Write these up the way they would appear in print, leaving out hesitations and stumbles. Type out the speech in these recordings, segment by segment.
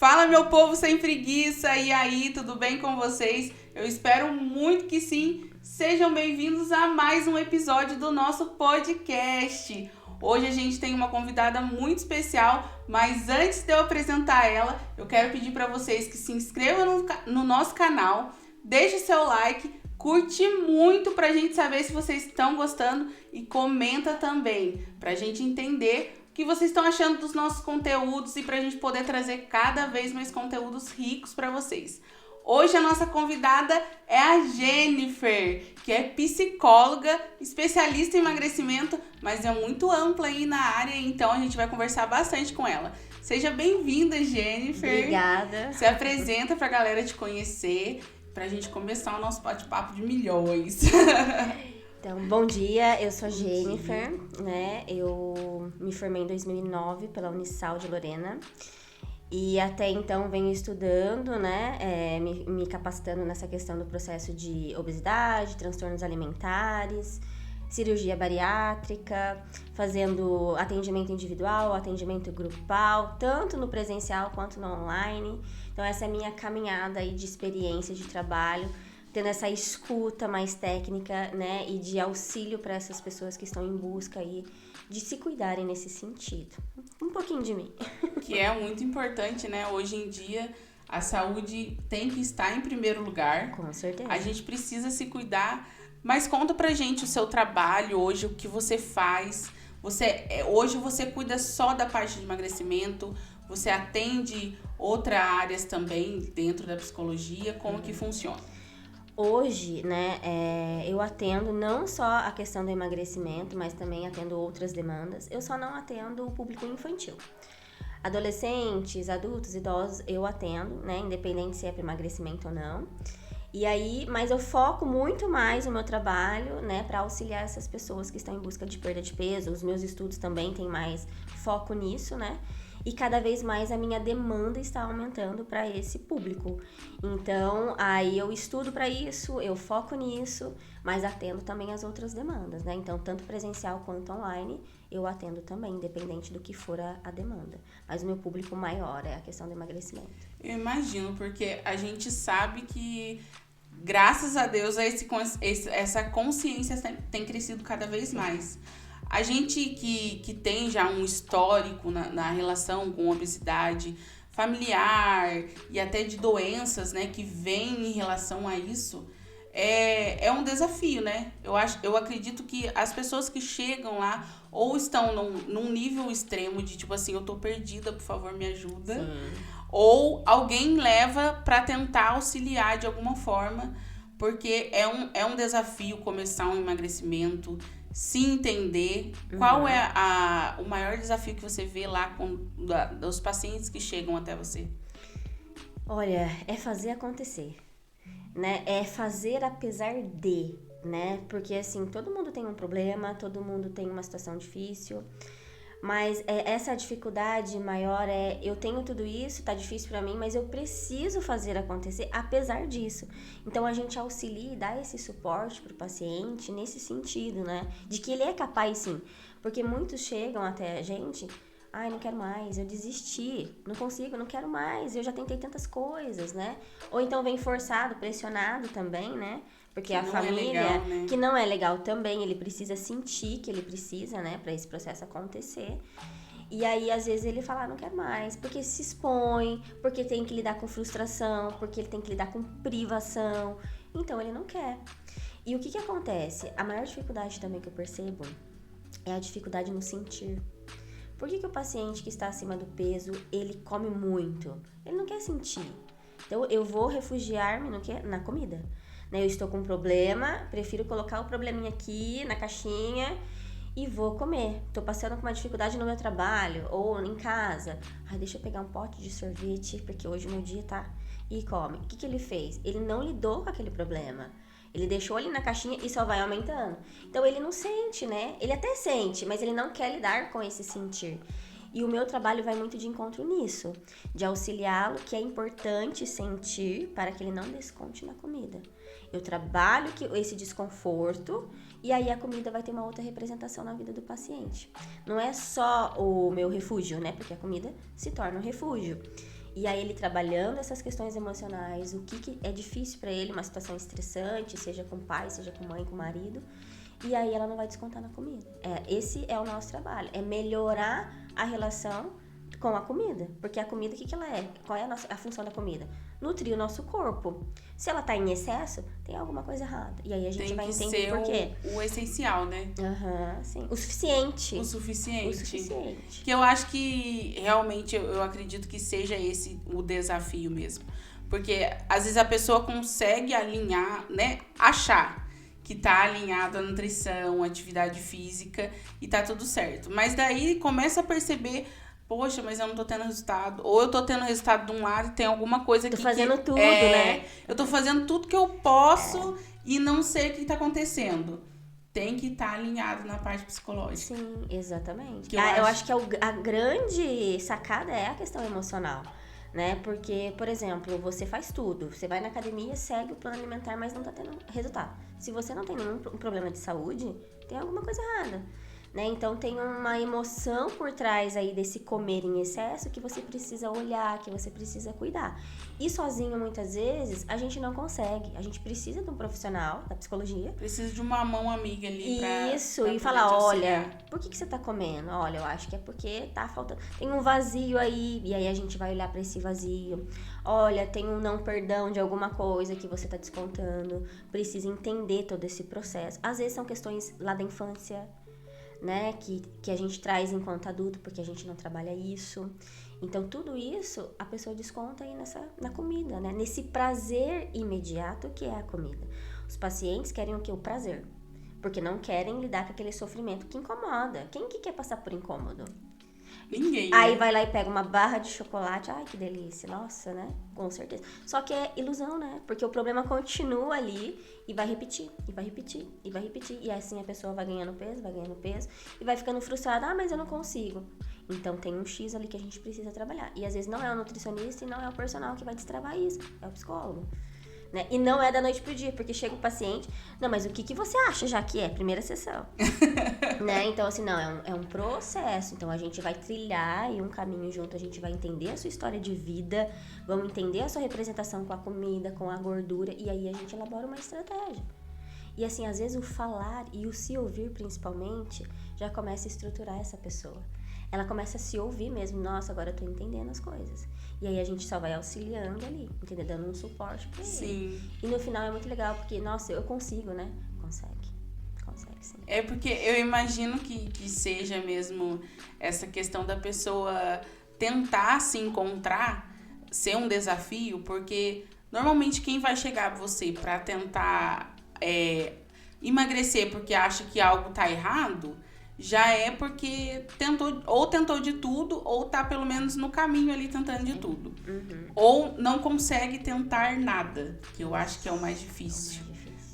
Fala, meu povo sem preguiça, e aí, tudo bem com vocês? Eu espero muito que sim. Sejam bem-vindos a mais um episódio do nosso podcast. Hoje a gente tem uma convidada muito especial, mas antes de eu apresentar ela, eu quero pedir para vocês que se inscrevam no nosso canal, deixe seu like, curte muito pra gente saber se vocês estão gostando e comenta também, pra gente entender o que vocês estão achando dos nossos conteúdos e pra gente poder trazer cada vez mais conteúdos ricos pra vocês. Hoje a nossa convidada é a Jennifer, que é psicóloga, especialista em emagrecimento, mas é muito ampla aí na área, então a gente vai conversar bastante com ela. Seja bem-vinda, Jennifer. Obrigada. Se apresenta pra galera te conhecer, pra gente começar o nosso bate-papo de milhões. Então, bom dia, eu sou a Jennifer, né? Eu me formei em 2009 pela Unisal de Lorena e até então venho estudando, né? Me capacitando nessa questão do processo de obesidade, transtornos alimentares, cirurgia bariátrica, fazendo atendimento individual, atendimento grupal, tanto no presencial quanto no online. Então, essa é a minha caminhada aí de experiência de trabalho, tendo essa escuta mais técnica, né, e de auxílio para essas pessoas que estão em busca aí de se cuidarem nesse sentido. Um pouquinho de mim. Que é muito importante, né? Hoje em dia, a saúde tem que estar em primeiro lugar. Com certeza. A gente precisa se cuidar, mas conta pra gente o seu trabalho hoje, o que você faz. Hoje você cuida só da parte de emagrecimento, você atende outras áreas também dentro da psicologia, como que funciona? Hoje, né, eu atendo não só a questão do emagrecimento, mas também atendo outras demandas. Eu só não atendo o público infantil. Adolescentes, adultos, idosos, eu atendo, né, independente se é para emagrecimento ou não. E aí, mas eu foco muito mais o meu trabalho, né, para auxiliar essas pessoas que estão em busca de perda de peso. Os meus estudos também têm mais foco nisso, né? E cada vez mais a minha demanda está aumentando para esse público. Então, aí eu estudo para isso, eu foco nisso, mas atendo também as outras demandas, né? Então, tanto presencial quanto online, eu atendo também, independente do que for a demanda. Mas o meu público maior é a questão do emagrecimento. Eu imagino, porque a gente sabe que, graças a Deus, essa consciência tem crescido cada vez mais. A gente que tem já um histórico na relação com obesidade familiar e até de doenças, né, que vem em relação a isso, é um desafio, né? Eu acredito que as pessoas que chegam lá ou estão num nível extremo de tipo assim, eu tô perdida, por favor, me ajuda. Sim. Ou alguém leva para tentar auxiliar de alguma forma, porque é um desafio começar um emagrecimento, se entender. Qual é o maior desafio que você vê lá dos pacientes que chegam até você? Olha, é fazer acontecer, né? É fazer apesar de, né? Porque assim, todo mundo tem um problema, todo mundo tem uma situação difícil, mas essa dificuldade maior eu tenho tudo isso, tá difícil pra mim, mas eu preciso fazer acontecer apesar disso. Então a gente auxilia e dá esse suporte pro paciente nesse sentido, né? De que ele é capaz sim, porque muitos chegam até a gente, ai, não quero mais, eu desisti, não consigo, não quero mais, eu já tentei tantas coisas, né? Ou então vem forçado, pressionado também, né? Porque a família, legal, né? que não é legal também, ele precisa sentir que ele precisa, né, para esse processo acontecer. E aí, às vezes, ele fala, não quero mais, porque se expõe, porque tem que lidar com frustração, porque ele tem que lidar com privação. Então, ele não quer. E o que acontece? A maior dificuldade também que eu percebo é a dificuldade no sentir. Por que o paciente que está acima do peso, ele come muito? Ele não quer sentir. Então, eu vou refugiar-me na comida. Eu estou com um problema, prefiro colocar o probleminha aqui na caixinha e vou comer. Estou passando com uma dificuldade no meu trabalho ou em casa. Ai, deixa eu pegar um pote de sorvete, porque hoje o meu dia tá... E come. O que ele fez? Ele não lidou com aquele problema. Ele deixou ali na caixinha e só vai aumentando. Então, ele não sente, né? Ele até sente, mas ele não quer lidar com esse sentir. E o meu trabalho vai muito de encontro nisso, de auxiliá-lo, que é importante sentir para que ele não desconte na comida. Eu trabalho esse desconforto e aí a comida vai ter uma outra representação na vida do paciente. Não é só o meu refúgio, né? Porque a comida se torna um refúgio. E aí ele trabalhando essas questões emocionais, o que é difícil pra ele, uma situação estressante, seja com o pai, seja com a mãe, com o marido, e aí ela não vai descontar na comida. Esse é o nosso trabalho, é melhorar a relação com a comida. Porque a comida, o que ela é? Qual é a função da comida? Nutrir o nosso corpo. Se ela tá em excesso, tem alguma coisa errada. E aí a gente vai entender por quê. O essencial, né? Sim. O suficiente. O suficiente. O suficiente. Que eu acho que realmente eu acredito que seja esse o desafio mesmo. Porque às vezes a pessoa consegue alinhar, né? Achar que tá alinhado a nutrição, a atividade física e tá tudo certo. Mas daí começa a perceber, poxa, mas eu não tô tendo resultado. Ou eu tô tendo resultado de um lado e tem alguma coisa aqui. Tô fazendo tudo, né? Eu tô fazendo tudo que eu posso e não sei o que tá acontecendo. Tem que estar alinhado na parte psicológica. Sim, exatamente. Eu acho que a grande sacada é a questão emocional. Né? Porque, por exemplo, você faz tudo. Você vai na academia, segue o plano alimentar, mas não tá tendo resultado. Se você não tem nenhum problema de saúde, tem alguma coisa errada. Né? Então tem uma emoção por trás aí desse comer em excesso que você precisa olhar, que você precisa cuidar. E sozinho, muitas vezes, a gente não consegue. A gente precisa de um profissional da psicologia. Precisa de uma mão amiga ali Isso, e falar, olha, por que você tá comendo? Olha, eu acho que é porque tá faltando. Tem um vazio aí, e aí a gente vai olhar pra esse vazio. Olha, tem um não perdão de alguma coisa que você tá descontando. Precisa entender todo esse processo. Às vezes são questões lá da infância, né, que a gente traz enquanto adulto, porque a gente não trabalha isso. Então, tudo isso a pessoa desconta aí na comida, né? Nesse prazer imediato que é a comida. Os pacientes querem o quê? O prazer. Porque não querem lidar com aquele sofrimento que incomoda. Quem que quer passar por incômodo? Ninguém. Aí vai lá e pega uma barra de chocolate. Ai, que delícia. Nossa, né? Com certeza. Só que é ilusão, né? Porque o problema continua ali e vai repetir, e vai repetir, e vai repetir. E assim a pessoa vai ganhando peso e vai ficando frustrada. Ah, mas eu não consigo. Então tem um X ali que a gente precisa trabalhar. E às vezes não é o nutricionista e não é o personal que vai destravar isso. É o psicólogo. Né? E não é da noite pro dia, porque chega o paciente, não, mas o que você acha já que é? Primeira sessão. Né? Então, assim, não, é um processo. Então, a gente vai trilhar aí um caminho junto, a gente vai entender a sua história de vida, vamos entender a sua representação com a comida, com a gordura, e aí a gente elabora uma estratégia. E, assim, às vezes o falar e o se ouvir, principalmente, já começa a estruturar essa pessoa. Ela começa a se ouvir mesmo. Nossa, agora eu tô entendendo as coisas. E aí a gente só vai auxiliando ali, entendeu? Dando um suporte pra ele. Sim. E no final é muito legal, porque, nossa, eu consigo, né? Consegue sim. É porque eu imagino que seja mesmo essa questão da pessoa tentar se encontrar, ser um desafio, porque normalmente quem vai chegar a você pra tentar emagrecer porque acha que algo tá errado, já é porque tentou de tudo, ou tá pelo menos no caminho ali tentando de tudo. Uhum. Ou não consegue tentar nada, que eu acho que é o mais difícil.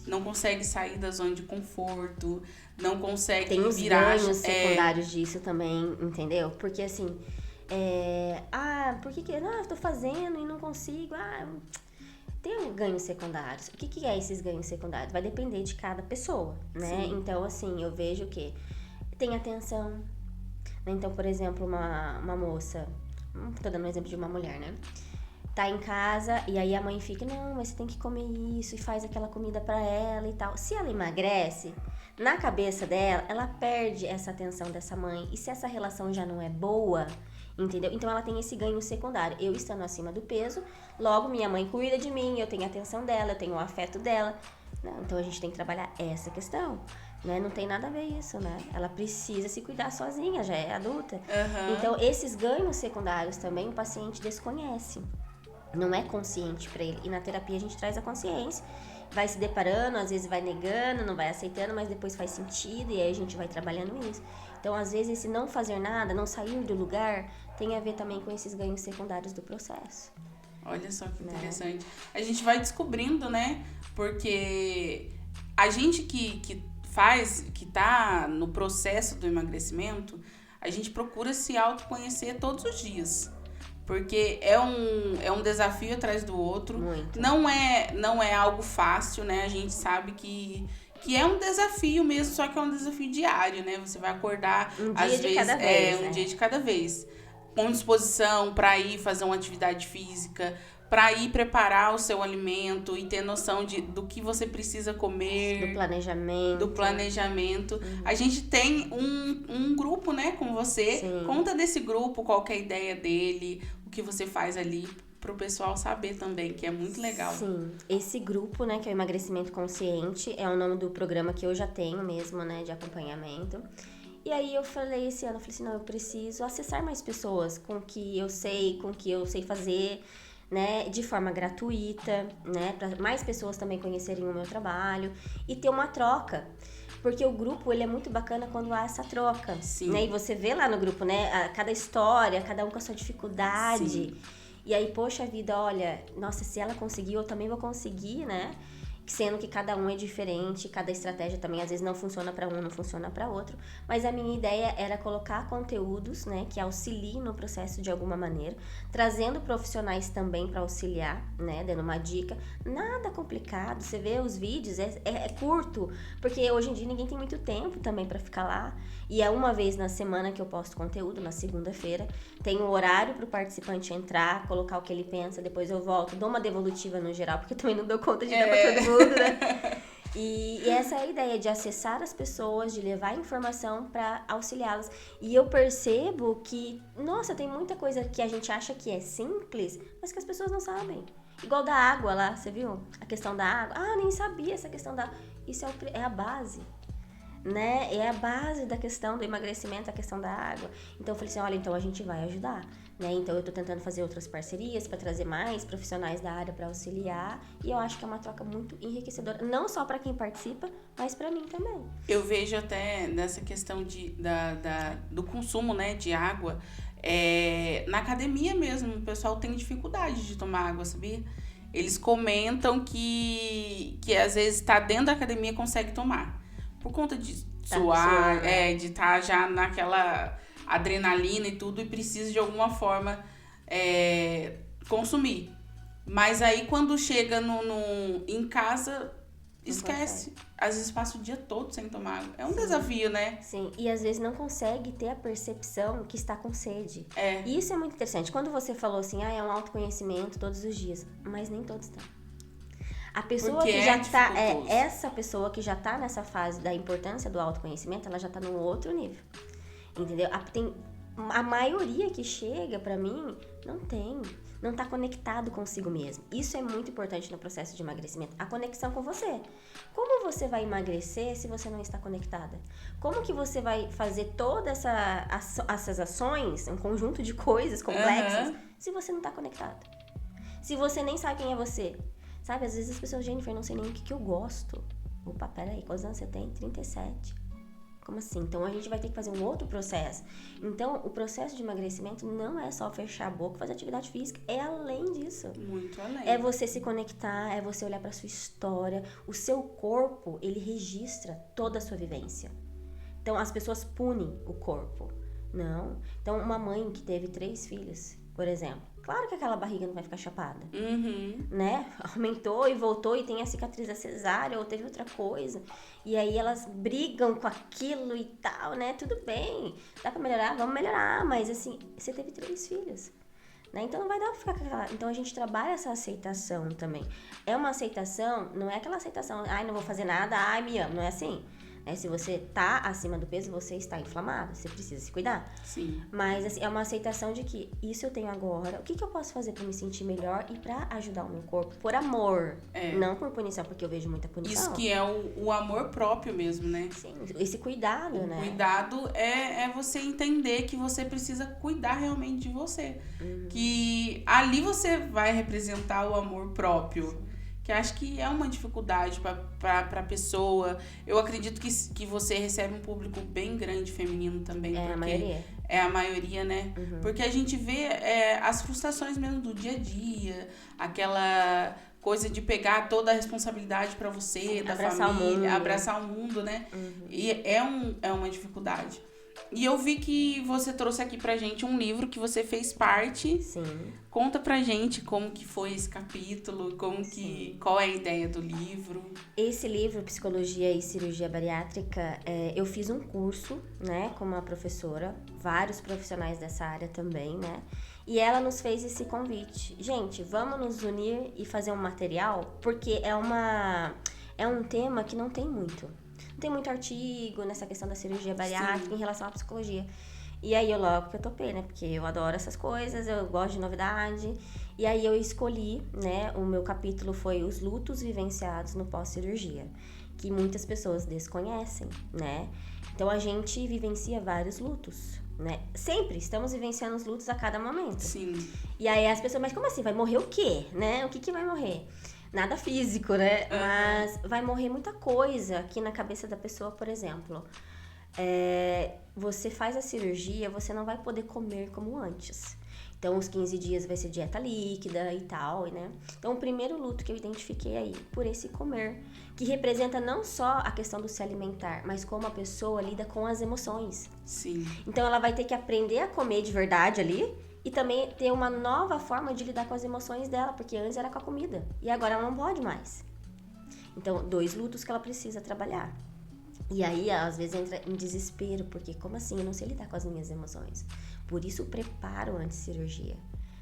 Não consegue sair da zona de conforto, não consegue Tem os virar... ganhos secundários disso também, entendeu? Porque assim, por que não, eu tô fazendo e não consigo, tem ganhos secundários. O que é esses ganhos secundários? Vai depender de cada pessoa, né? Sim. Então, assim, eu vejo que tem atenção. Então, por exemplo, uma moça, tô dando um exemplo de uma mulher, né? Tá em casa e aí a mãe fica, não, mas você tem que comer isso, e faz aquela comida pra ela e tal. Se ela emagrece, na cabeça dela, ela perde essa atenção dessa mãe. E se essa relação já não é boa, entendeu? Então ela tem esse ganho secundário. Eu estando acima do peso, logo minha mãe cuida de mim, eu tenho a atenção dela, eu tenho o afeto dela. Não, então a gente tem que trabalhar essa questão. Né? Não tem nada a ver isso, né? Ela precisa se cuidar sozinha, já é adulta. Uhum. Então, esses ganhos secundários também o paciente desconhece. Não é consciente para ele. E na terapia a gente traz a consciência. Vai se deparando, às vezes vai negando, não vai aceitando, mas depois faz sentido e aí a gente vai trabalhando isso. Então, às vezes, esse não fazer nada, não sair do lugar, tem a ver também com esses ganhos secundários do processo. Olha só que interessante. A gente vai descobrindo, né? Porque a gente que tá no processo do emagrecimento, a gente procura se autoconhecer todos os dias. Porque é um desafio atrás do outro. Muito. Não é algo fácil, né? A gente sabe que é um desafio mesmo, só que é um desafio diário, né? Você vai acordar um dia de cada vez. Um dia de cada vez. com disposição para ir fazer uma atividade física, para ir preparar o seu alimento e ter noção do que você precisa comer. Do planejamento. A gente tem um grupo, né, com você. Sim. Conta desse grupo, qual que é a ideia dele, o que você faz ali, pro pessoal saber também, que é muito legal. Sim, esse grupo, né, que é o Emagrecimento Consciente, é o nome do programa que eu já tenho mesmo, né, de acompanhamento. E aí eu falei esse ano, assim, não, eu preciso acessar mais pessoas com o que eu sei fazer, né, de forma gratuita, né, para mais pessoas também conhecerem o meu trabalho e ter uma troca. Porque o grupo, ele é muito bacana quando há essa troca. Sim. Né? E você vê lá no grupo, né, cada história, cada um com a sua dificuldade. Sim. E aí, poxa vida, olha, nossa, se ela conseguiu, eu também vou conseguir, né? Sendo que cada um é diferente, cada estratégia também às vezes não funciona para um, não funciona para outro. Mas a minha ideia era colocar conteúdos, né, que auxiliem no processo de alguma maneira, trazendo profissionais também para auxiliar, né, dando uma dica. Nada complicado, você vê os vídeos, é curto, porque hoje em dia ninguém tem muito tempo também para ficar lá. E é uma vez na semana que eu posto conteúdo, na segunda-feira. Tem um horário para o participante entrar, colocar o que ele pensa, depois eu volto, dou uma devolutiva no geral, porque eu também não dou conta de dar para todo mundo, né? E essa é a ideia, de acessar as pessoas, de levar informação para auxiliá-las. E eu percebo que, nossa, tem muita coisa que a gente acha que é simples, mas que as pessoas não sabem. Igual da água lá, você viu? A questão da água. Ah, nem sabia essa questão da... Isso é a base. Né? É a base da questão do emagrecimento, a questão da água. Então eu falei assim, olha, então a gente vai ajudar, né? Então eu tô tentando fazer outras parcerias para trazer mais profissionais da área para auxiliar, e eu acho que é uma troca muito enriquecedora, não só para quem participa, mas para mim também. Eu vejo até nessa questão do consumo, né, de água, na academia mesmo, o pessoal tem dificuldade de tomar água, sabia? Eles comentam que às vezes tá dentro da academia e consegue tomar. Por conta de suar, de estar já naquela adrenalina e tudo, e precisa de alguma forma consumir. Mas aí quando chega em casa, esquece. Às vezes passa o dia todo sem tomar água. É um desafio, né? Sim, e às vezes não consegue ter a percepção que está com sede. E isso é muito interessante. Quando você falou assim, é um autoconhecimento todos os dias, mas nem todos estão. A pessoa porque que já tá, essa pessoa que já tá nessa fase da importância do autoconhecimento, ela já tá num outro nível, entendeu? A maioria que chega pra mim, não tá conectado consigo mesmo. Isso é muito importante no processo de emagrecimento, a conexão com você. Como você vai emagrecer se você não está conectada? Como que você vai fazer todas essas ações, um conjunto de coisas complexas, se você não tá conectada? Se você nem sabe quem é você? Sabe, às vezes as pessoas, Jennifer, não sei nem o que eu gosto. Opa, peraí, quantos anos você tem? 37. Como assim? Então a gente vai ter que fazer um outro processo. Então, o processo de emagrecimento não é só fechar a boca e fazer atividade física. É além disso. Muito além. É você se conectar, é você olhar pra sua história. O seu corpo, ele registra toda a sua vivência. Então, as pessoas punem o corpo. Não. Então, uma mãe que teve 3 filhos, por exemplo, claro que aquela barriga não vai ficar chapada, né? Aumentou e voltou e tem a cicatriz da cesárea ou teve outra coisa. E aí elas brigam com aquilo e tal, né? Tudo bem, dá pra melhorar? Vamos melhorar, mas assim, você teve 3 filhos, né? Então não vai dar pra ficar com aquela... Então a gente trabalha essa aceitação também. É uma aceitação, não é aquela aceitação, ai, não vou fazer nada, ai, me amo, não é assim. Se você tá acima do peso, você está inflamado, você precisa se cuidar. Sim. Mas assim, é uma aceitação de que isso eu tenho agora, o que eu posso fazer pra me sentir melhor e pra ajudar o meu corpo? Por amor, não por punição, porque eu vejo muita punição. Isso que é o amor próprio mesmo, né? Sim, esse cuidado, né? O cuidado é você entender que você precisa cuidar realmente de você. Que ali você vai representar o amor próprio. Sim. Que acho que é uma dificuldade para a pessoa. Eu acredito que você recebe um público bem grande feminino também. É, porque a maioria. É a maioria, né? Porque a gente vê as frustrações mesmo do dia a dia, aquela coisa de pegar toda a responsabilidade para você, da abraçar família, o mundo. abraçar o mundo, né? E é uma dificuldade. E eu vi que você trouxe aqui pra gente um livro que você fez parte. Sim. Conta pra gente como que foi esse capítulo, qual é a ideia do livro. Esse livro, Psicologia e Cirurgia Bariátrica, eu fiz um curso, né, com uma professora, vários profissionais dessa área também, né? E ela nos fez esse convite. Gente, vamos nos unir e fazer um material, porque é um tema que não tem muito. Não tem muito artigo nessa questão da cirurgia bariátrica. Sim. Em relação à psicologia. E aí eu logo que eu topei, né? Porque eu adoro essas coisas, eu gosto de novidade. E aí eu escolhi, né? O meu capítulo foi os lutos vivenciados no pós-cirurgia, que muitas pessoas desconhecem, né? Então a gente vivencia vários lutos, né? Sempre estamos vivenciando os lutos a cada momento. Sim. E aí as pessoas, mas como assim? Vai morrer o quê, né? O que vai morrer? Nada físico, né? Mas vai morrer muita coisa aqui na cabeça da pessoa, por exemplo. Você faz a cirurgia, você não vai poder comer como antes. Então, os 15 dias vai ser dieta líquida e tal, né? Então, o primeiro luto que eu identifiquei aí, por esse comer, que representa não só a questão do se alimentar, mas como a pessoa lida com as emoções. Sim. Então, ela vai ter que aprender a comer de verdade ali e também ter uma nova forma de lidar com as emoções dela, porque antes era com a comida e agora ela não pode mais. Então, 2 lutos que ela precisa trabalhar. E aí, às vezes, entra em desespero, porque como assim? Eu não sei lidar com as minhas emoções. Por isso, o preparo antes de cirurgia,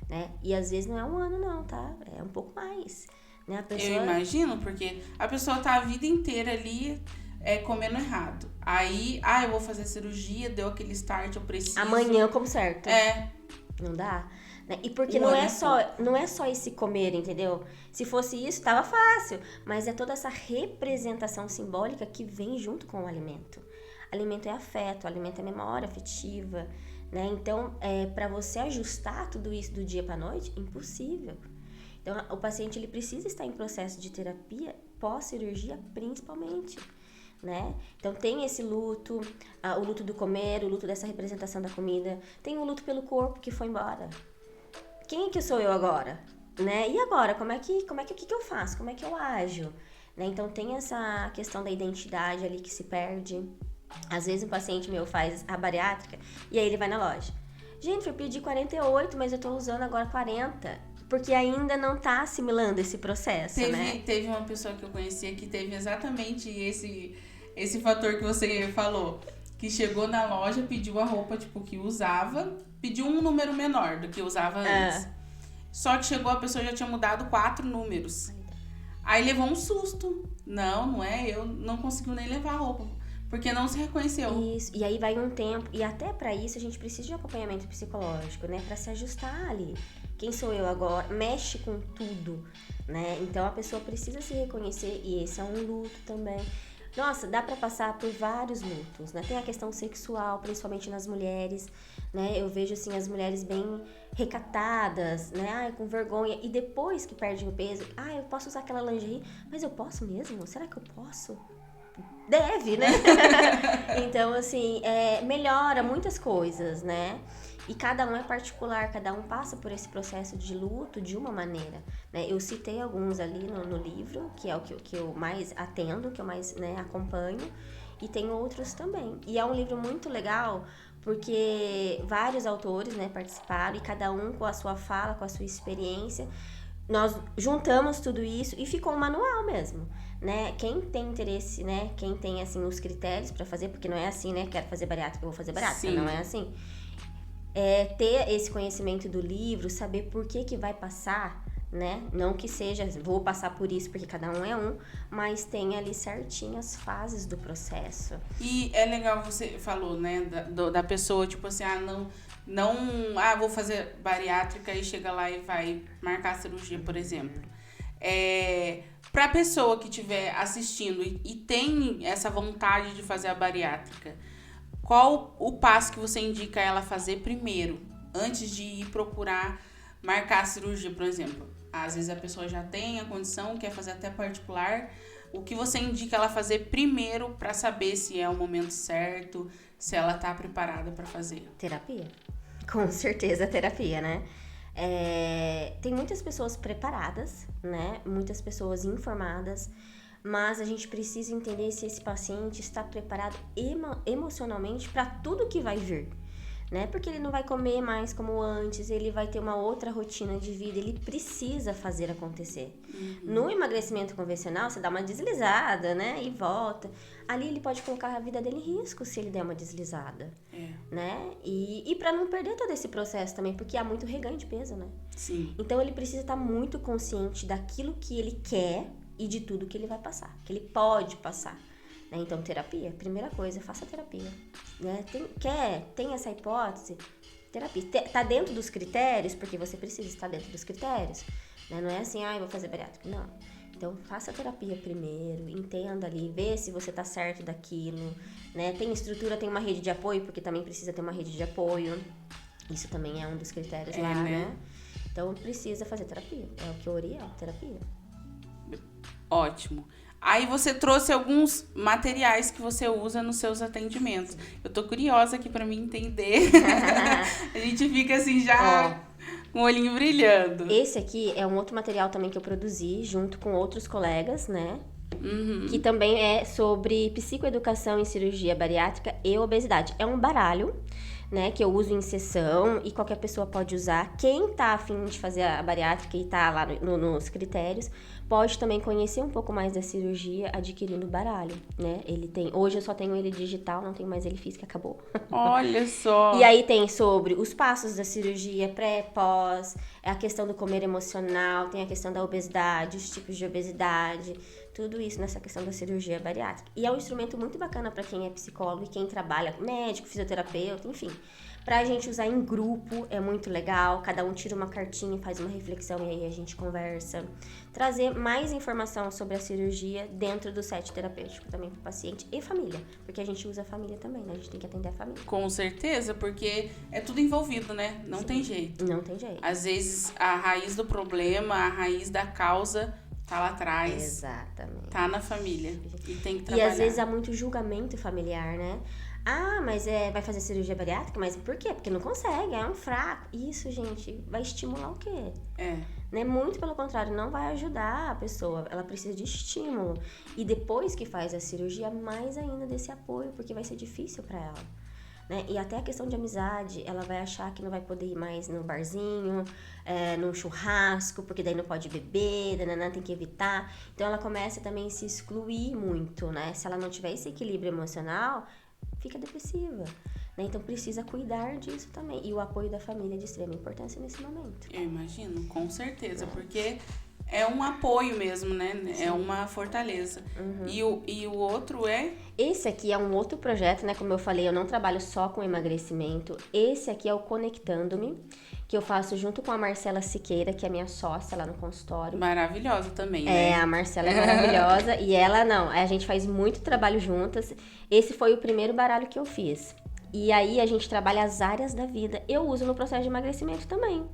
né? E às vezes não é 1 ano não, tá? É um pouco mais, né? A pessoa... Eu imagino, porque a pessoa tá a vida inteira ali comendo errado. Aí, eu vou fazer cirurgia, deu aquele start, eu preciso... Amanhã eu como certo. Não dá, né? E porque não é só esse comer, entendeu? Se fosse isso, tava fácil. Mas é toda essa representação simbólica que vem junto com o alimento. Alimento é afeto, alimento é memória afetiva, né? Então, para você ajustar tudo isso do dia para noite, impossível. Então, o paciente ele precisa estar em processo de terapia pós-cirurgia, principalmente, né? Então tem esse luto, o luto do comer, o luto dessa representação da comida, tem o luto pelo corpo que foi embora. Quem é que sou eu agora, né? E agora, o que eu faço? Como é que eu ajo? Né? Então tem essa questão da identidade ali que se perde. Às vezes um paciente meu faz a bariátrica e aí ele vai na loja. Gente, eu pedi 48, mas eu tô usando agora 40. Porque ainda não tá assimilando esse processo, né? Teve uma pessoa que eu conhecia que teve exatamente esse fator que você falou. Que chegou na loja, pediu a roupa, tipo, que usava. Pediu um número menor do que usava antes. Só que chegou, a pessoa já tinha mudado 4 números. Aí levou um susto. Não é eu. Não conseguiu nem levar a roupa. Porque não se reconheceu. Isso, e aí vai um tempo. E até pra isso a gente precisa de acompanhamento psicológico, né? Pra se ajustar ali. Quem sou eu agora? Mexe com tudo, né? Então a pessoa precisa se reconhecer e esse é um luto também. Nossa, dá pra passar por vários lutos, né? Tem a questão sexual, principalmente nas mulheres, né? Eu vejo, assim, as mulheres bem recatadas, né? Com vergonha. E depois que perdem o peso, eu posso usar aquela lingerie, mas eu posso mesmo? Será que eu posso? Deve, né? Então, assim, melhora muitas coisas, né? E cada um é particular, cada um passa por esse processo de luto de uma maneira, né? Eu citei alguns ali no livro, que é o que eu mais atendo, que eu mais, né, acompanho, e tem outros também. E é um livro muito legal, porque vários autores, né, participaram, e cada um com a sua fala, com a sua experiência. Nós juntamos tudo isso e ficou um manual mesmo, né? Quem tem interesse, né? Quem tem, assim, os critérios para fazer, porque não é assim, né? Quero fazer bariátrica, eu vou fazer bariátrica, não é assim. Ter esse conhecimento do livro, saber por que vai passar, né? Não que seja, vou passar por isso porque cada um é um, mas tem ali certinho as fases do processo. E é legal, você falou, né, da pessoa, tipo assim, vou fazer bariátrica e chega lá e vai marcar a cirurgia, por exemplo. Pra pessoa que estiver assistindo e tem essa vontade de fazer a bariátrica, qual o passo que você indica ela fazer primeiro, antes de ir procurar marcar a cirurgia, por exemplo? Às vezes a pessoa já tem a condição, quer fazer até particular. O que você indica ela fazer primeiro para saber se é o momento certo, se ela tá preparada para fazer? Terapia. Com certeza, terapia, né? Tem muitas pessoas preparadas, né? Muitas pessoas informadas, mas a gente precisa entender se esse paciente está preparado emocionalmente para tudo que vai vir. Né? Porque ele não vai comer mais como antes, ele vai ter uma outra rotina de vida, ele precisa fazer acontecer. No emagrecimento convencional, você dá uma deslizada, né? E volta. Ali ele pode colocar a vida dele em risco se ele der uma deslizada. Né? E para não perder todo esse processo também, porque há muito reganho de peso, né? Sim. Então ele precisa estar muito consciente daquilo que ele quer e de tudo que ele vai passar, que ele pode passar. Né? Então, terapia, primeira coisa, faça terapia. Né? Tem essa hipótese? Terapia. Tá dentro dos critérios, porque você precisa estar dentro dos critérios. Né? Não é assim, eu vou fazer bariátrica. Não. Então, faça terapia primeiro, entenda ali, vê se você tá certo daquilo. Né? Tem estrutura, tem uma rede de apoio, porque também precisa ter uma rede de apoio. Isso também é um dos critérios lá, né? Então, precisa fazer terapia. É o que eu oriento, terapia. Ótimo. Aí você trouxe alguns materiais que você usa nos seus atendimentos. Eu tô curiosa aqui pra mim entender. A gente fica assim já com o olhinho brilhando. Esse aqui é um outro material também que eu produzi junto com outros colegas, né? Que também é sobre psicoeducação em cirurgia bariátrica e obesidade. É um baralho, né, que eu uso em sessão e qualquer pessoa pode usar. Quem tá afim de fazer a bariátrica e tá lá nos critérios, pode também conhecer um pouco mais da cirurgia adquirindo o baralho, né? Hoje eu só tenho ele digital, não tenho mais ele físico, acabou. Olha só! E aí tem sobre os passos da cirurgia, pré, pós, a questão do comer emocional, tem a questão da obesidade, os tipos de obesidade, tudo isso nessa questão da cirurgia bariátrica. E é um instrumento muito bacana para quem é psicólogo e quem trabalha, médico, fisioterapeuta, enfim. Pra gente usar em grupo é muito legal, cada um tira uma cartinha, faz uma reflexão e aí a gente conversa. Trazer mais informação sobre a cirurgia dentro do set terapêutico também pro paciente e família, porque a gente usa a família também, né? A gente tem que atender a família. Com certeza, porque é tudo envolvido, né? Não tem jeito. Não tem jeito. Às vezes a raiz do problema, a raiz da causa tá lá atrás. Exatamente. Tá na família e tem que trabalhar. E às vezes há muito julgamento familiar, né? Mas vai fazer cirurgia bariátrica? Mas por quê? Porque não consegue, é um fraco. Isso, gente, vai estimular o quê? Né? Muito pelo contrário, não vai ajudar a pessoa. Ela precisa de estímulo. E depois que faz a cirurgia, mais ainda desse apoio, porque vai ser difícil pra ela. Né? E até a questão de amizade, ela vai achar que não vai poder ir mais no barzinho, num churrasco, porque daí não pode beber, tem que evitar. Então ela começa também a se excluir muito, né? Se ela não tiver esse equilíbrio emocional, fica depressiva, né? Então precisa cuidar disso também. E o apoio da família é de extrema importância nesse momento. Eu imagino, com certeza, porque é um apoio mesmo, né? Sim. É uma fortaleza. E o outro é? Esse aqui é um outro projeto, né? Como eu falei, eu não trabalho só com emagrecimento. Esse aqui é o Conectando-me, que eu faço junto com a Marcela Siqueira, que é minha sócia lá no consultório. Maravilhosa também, né? A Marcela é maravilhosa. E ela não, a gente faz muito trabalho juntas. Esse foi o primeiro baralho que eu fiz. E aí a gente trabalha as áreas da vida. Eu uso no processo de emagrecimento também.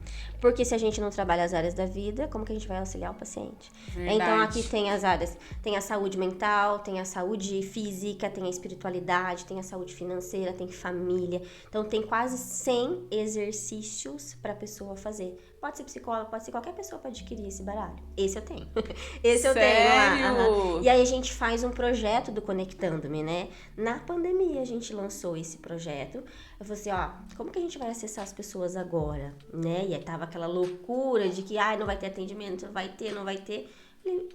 Porque se a gente não trabalha as áreas da vida, como que a gente vai auxiliar o paciente? Verdade. Então aqui tem as áreas, tem a saúde mental, tem a saúde física, tem a espiritualidade, tem a saúde financeira, tem família. Então tem quase 100 exercícios para a pessoa fazer. Pode ser psicólogo, pode ser qualquer pessoa para adquirir esse baralho. Esse eu tenho. Esse eu tenho lá. E aí a gente faz um projeto do Conectando-me, né? Na pandemia a gente lançou esse projeto. Eu falei assim, como que a gente vai acessar as pessoas agora, né? E aí tava aquela loucura de que, não vai ter atendimento, não vai ter.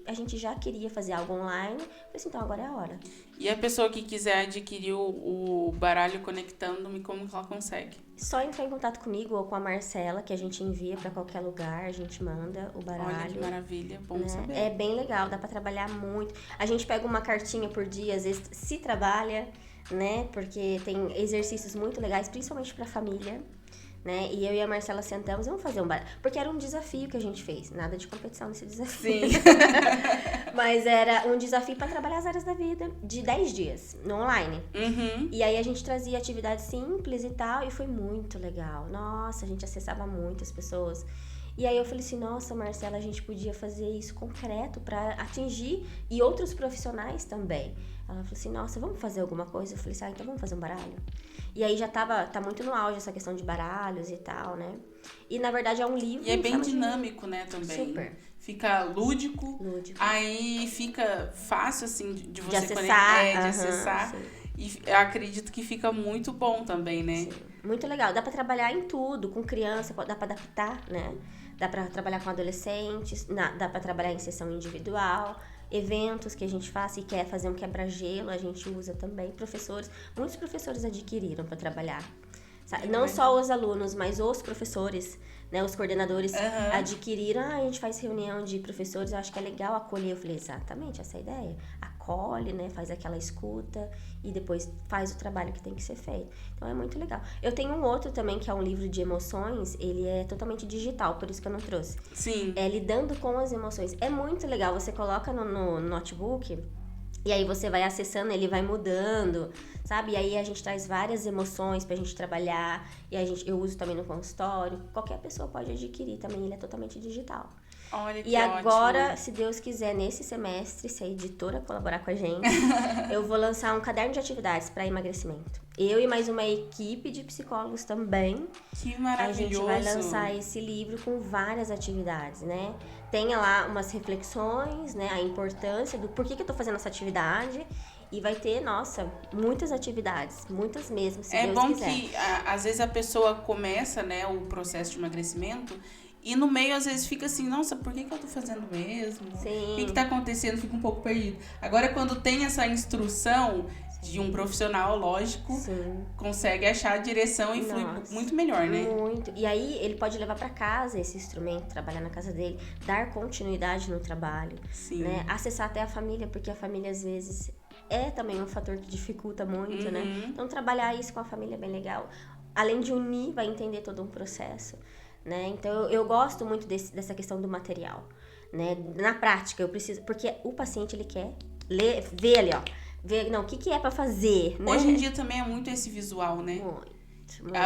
A gente já queria fazer algo online. Falei assim, então agora é a hora. E a pessoa que quiser adquirir o baralho Conectando-me, como que ela consegue? Só entrar em contato comigo ou com a Marcela, que a gente envia pra qualquer lugar, a gente manda o baralho. Olha que maravilha, bom né? saber. É bem legal, dá pra trabalhar muito. A gente pega uma cartinha por dia, às vezes se trabalha, né? Porque tem exercícios muito legais, principalmente pra família. Né? E eu e a Marcela sentamos, vamos fazer um baralho. Porque era um desafio que a gente fez. Nada de competição nesse desafio. Sim. Mas era um desafio para trabalhar as áreas da vida de 10 dias, no online. E aí a gente trazia atividades simples e tal, e foi muito legal. Nossa, a gente acessava muitas pessoas. E aí eu falei assim, nossa, Marcela, a gente podia fazer isso concreto para atingir e outros profissionais também. Ela falou assim, nossa, vamos fazer alguma coisa? Eu falei assim, então vamos fazer um baralho? E aí já tá muito no auge essa questão de baralhos e tal, né? E na verdade é um livro... E é bem dinâmico, né, também. Super. fica lúdico. Aí fica fácil, assim, de você acessar. de acessar. Sim. E eu acredito que fica muito bom também, né? Sim. Muito legal. Dá pra trabalhar em tudo, com criança, dá pra adaptar, né? Dá pra trabalhar com adolescentes, dá pra trabalhar em sessão individual, eventos que a gente faça e quer fazer um quebra-gelo, a gente usa também. Muitos professores adquiriram pra trabalhar. Não só os alunos, mas os professores, né? Os coordenadores adquiriram. A gente faz reunião de professores, eu acho que é legal acolher. Eu falei, exatamente, essa é a ideia. Acolhe, né? Faz aquela escuta e depois faz o trabalho que tem que ser feito. Então é muito legal. Eu tenho um outro também, que é um livro de emoções, ele é totalmente digital, por isso que eu não trouxe. Sim. É Lidando com as Emoções. É muito legal, você coloca no notebook... E aí você vai acessando, ele vai mudando, sabe? E aí a gente traz várias emoções pra gente trabalhar. E eu uso também no consultório. Qualquer pessoa pode adquirir também, ele é totalmente digital. Olha que E agora, ótimo. se Deus quiser, nesse semestre, se a editora colaborar com a gente, eu vou lançar um caderno de atividades para emagrecimento. Eu e mais uma equipe de psicólogos também. Que maravilhoso. A gente vai lançar esse livro com várias atividades, né? Tenha lá umas reflexões, né? A importância do porquê que eu tô fazendo essa atividade. E vai ter, nossa, muitas atividades, muitas mesmo, se Deus quiser. É bom que, às vezes, a pessoa começa, né, o processo de emagrecimento e no meio, às vezes, fica assim, nossa, por que eu tô fazendo mesmo? Sim. O que tá acontecendo? Fica um pouco perdido. Agora, quando tem essa instrução de um profissional, lógico, consegue achar a direção e flui muito melhor, né? Muito. E aí, ele pode levar pra casa esse instrumento, trabalhar na casa dele, dar continuidade no trabalho, né? Acessar até a família, porque a família, às vezes... é também um fator que dificulta muito, né? Então, trabalhar isso com a família é bem legal. Além de unir, vai entender todo um processo, né? Então, eu gosto muito dessa questão do material, né? Na prática, eu preciso... Porque o paciente, ele quer ver ali, ó. Ver, não, o que é pra fazer, né? Hoje em dia também é muito esse visual, né? Muito.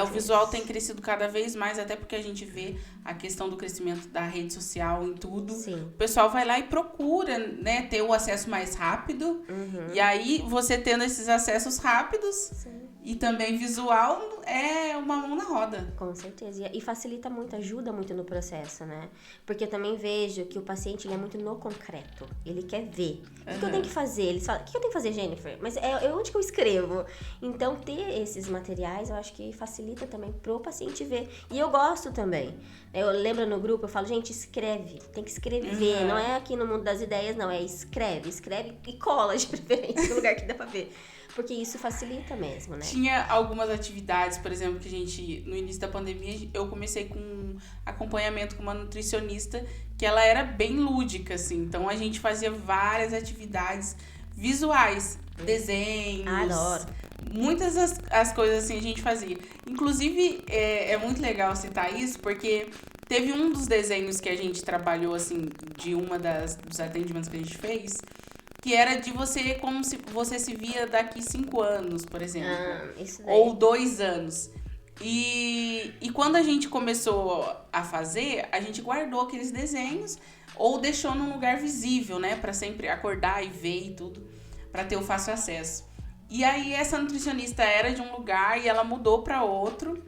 O visual tem crescido cada vez mais, até porque a gente vê a questão do crescimento da rede social em tudo. Sim. O pessoal vai lá e procura, né, ter o acesso mais rápido. E aí, você tendo esses acessos rápidos e também visual, é uma mão na roda. Com certeza. E facilita muito, ajuda muito no processo, né? Porque eu também vejo que o paciente ele é muito no concreto. Ele quer ver. O que eu tenho que fazer? Ele fala, o que eu tenho que fazer, Jennifer? Mas é onde que eu escrevo? Então, ter esses materiais, eu acho que facilita também pro paciente ver. E eu gosto também. Eu lembro no grupo, eu falo, gente, escreve. Tem que escrever. Não é aqui no mundo das ideias, não. É escreve e cola, de preferência, no lugar que dá pra ver. Porque isso facilita mesmo, né? Tinha algumas atividades, por exemplo, que a gente, no início da pandemia, eu comecei com acompanhamento com uma nutricionista, que ela era bem lúdica, assim. Então, a gente fazia várias atividades visuais, desenhos. Adoro. Muitas as coisas assim a gente fazia. Inclusive, é muito legal citar isso, porque teve um dos desenhos que a gente trabalhou, assim, de dos atendimentos que a gente fez, que era de você, como se você se via daqui 5 anos, por exemplo. Isso daí. Ou 2 anos. E quando a gente começou a fazer, a gente guardou aqueles desenhos ou deixou num lugar visível, né? Pra sempre acordar e ver e tudo, pra ter o fácil acesso. E aí essa nutricionista era de um lugar e ela mudou pra outro.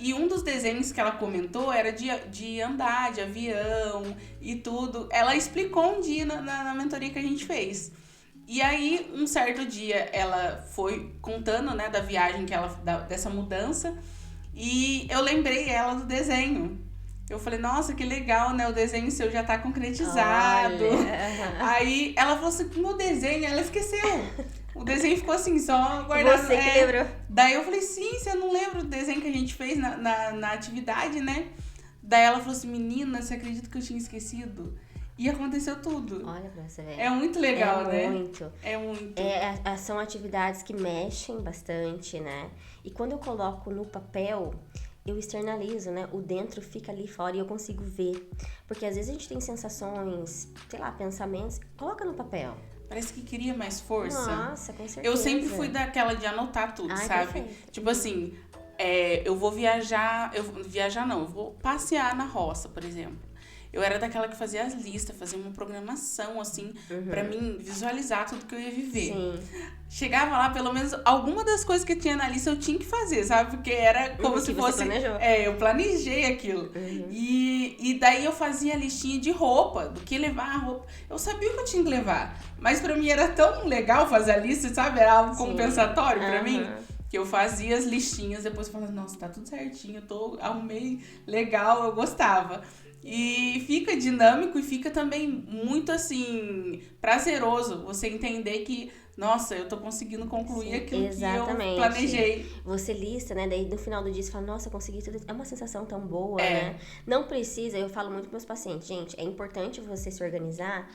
E um dos desenhos que ela comentou era de andar, de avião e tudo. Ela explicou um dia na mentoria que a gente fez. E aí, um certo dia, ela foi contando, né, da viagem dessa mudança. E eu lembrei ela do desenho. Eu falei, nossa, que legal, né? O desenho seu já tá concretizado. Olha. Aí ela falou assim, no desenho, ela esqueceu. O desenho ficou assim, só guardado. Você que lembrou. Daí eu falei, sim, você não lembra do desenho que a gente fez na atividade, né? Daí ela falou assim, menina, você acredita que eu tinha esquecido? E aconteceu tudo. Olha pra você ver. É muito legal, né? Muito. É muito. São atividades que mexem bastante, né? E quando eu coloco no papel, eu externalizo, né? O dentro fica ali fora e eu consigo ver. Porque às vezes a gente tem sensações, sei lá, pensamentos. Coloca no papel. Parece que queria mais força. Nossa, com certeza. Eu sempre fui daquela de anotar tudo, sabe? Perfeito. Tipo assim, eu vou viajar... Eu vou passear na roça, por exemplo. eu era daquela que fazia as listas, fazia uma programação, assim, pra mim visualizar tudo que eu ia viver. Sim. Chegava lá, pelo menos alguma das coisas que tinha na lista eu tinha que fazer, sabe? Porque era como se fosse... Você planejou. Eu planejei aquilo. E daí eu fazia a listinha de roupa, do que levar a roupa. Eu sabia o que eu tinha que levar, mas pra mim era tão legal fazer a lista, sabe? Era algo compensatório pra mim. Que eu fazia as listinhas, depois eu falava, nossa, tá tudo certinho, arrumei legal, eu gostava. E fica dinâmico e fica também muito, assim, prazeroso você entender que, nossa, eu tô conseguindo concluir aquilo que eu planejei. Você lista, né? Daí no final do dia você fala, nossa, eu consegui tudo. É uma sensação tão boa, né? Não precisa, eu falo muito com meus pacientes, gente, é importante você se organizar,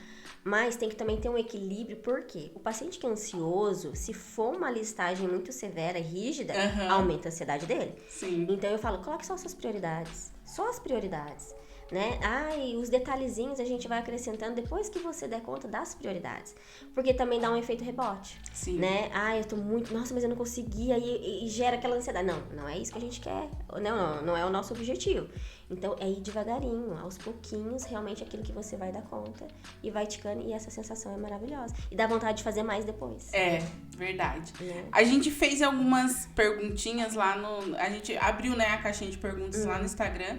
mas tem que também ter um equilíbrio, porque o paciente que é ansioso, se for uma listagem muito severa e rígida, aumenta a ansiedade dele. Sim. Então eu falo, coloque só as suas prioridades. Só as prioridades. Né? E os detalhezinhos a gente vai acrescentando depois que você der conta das prioridades. Porque também dá um efeito rebote. Sim. Né? Eu tô muito... Nossa, mas eu não consegui. Aí e gera aquela ansiedade. Não é isso que a gente quer. Não é o nosso objetivo. Então, é ir devagarinho, aos pouquinhos, realmente aquilo que você vai dar conta. E vai ticando. E essa sensação é maravilhosa. E dá vontade de fazer mais depois. É, verdade. A gente fez algumas perguntinhas lá no... A gente abriu, né, a caixinha de perguntas lá no Instagram.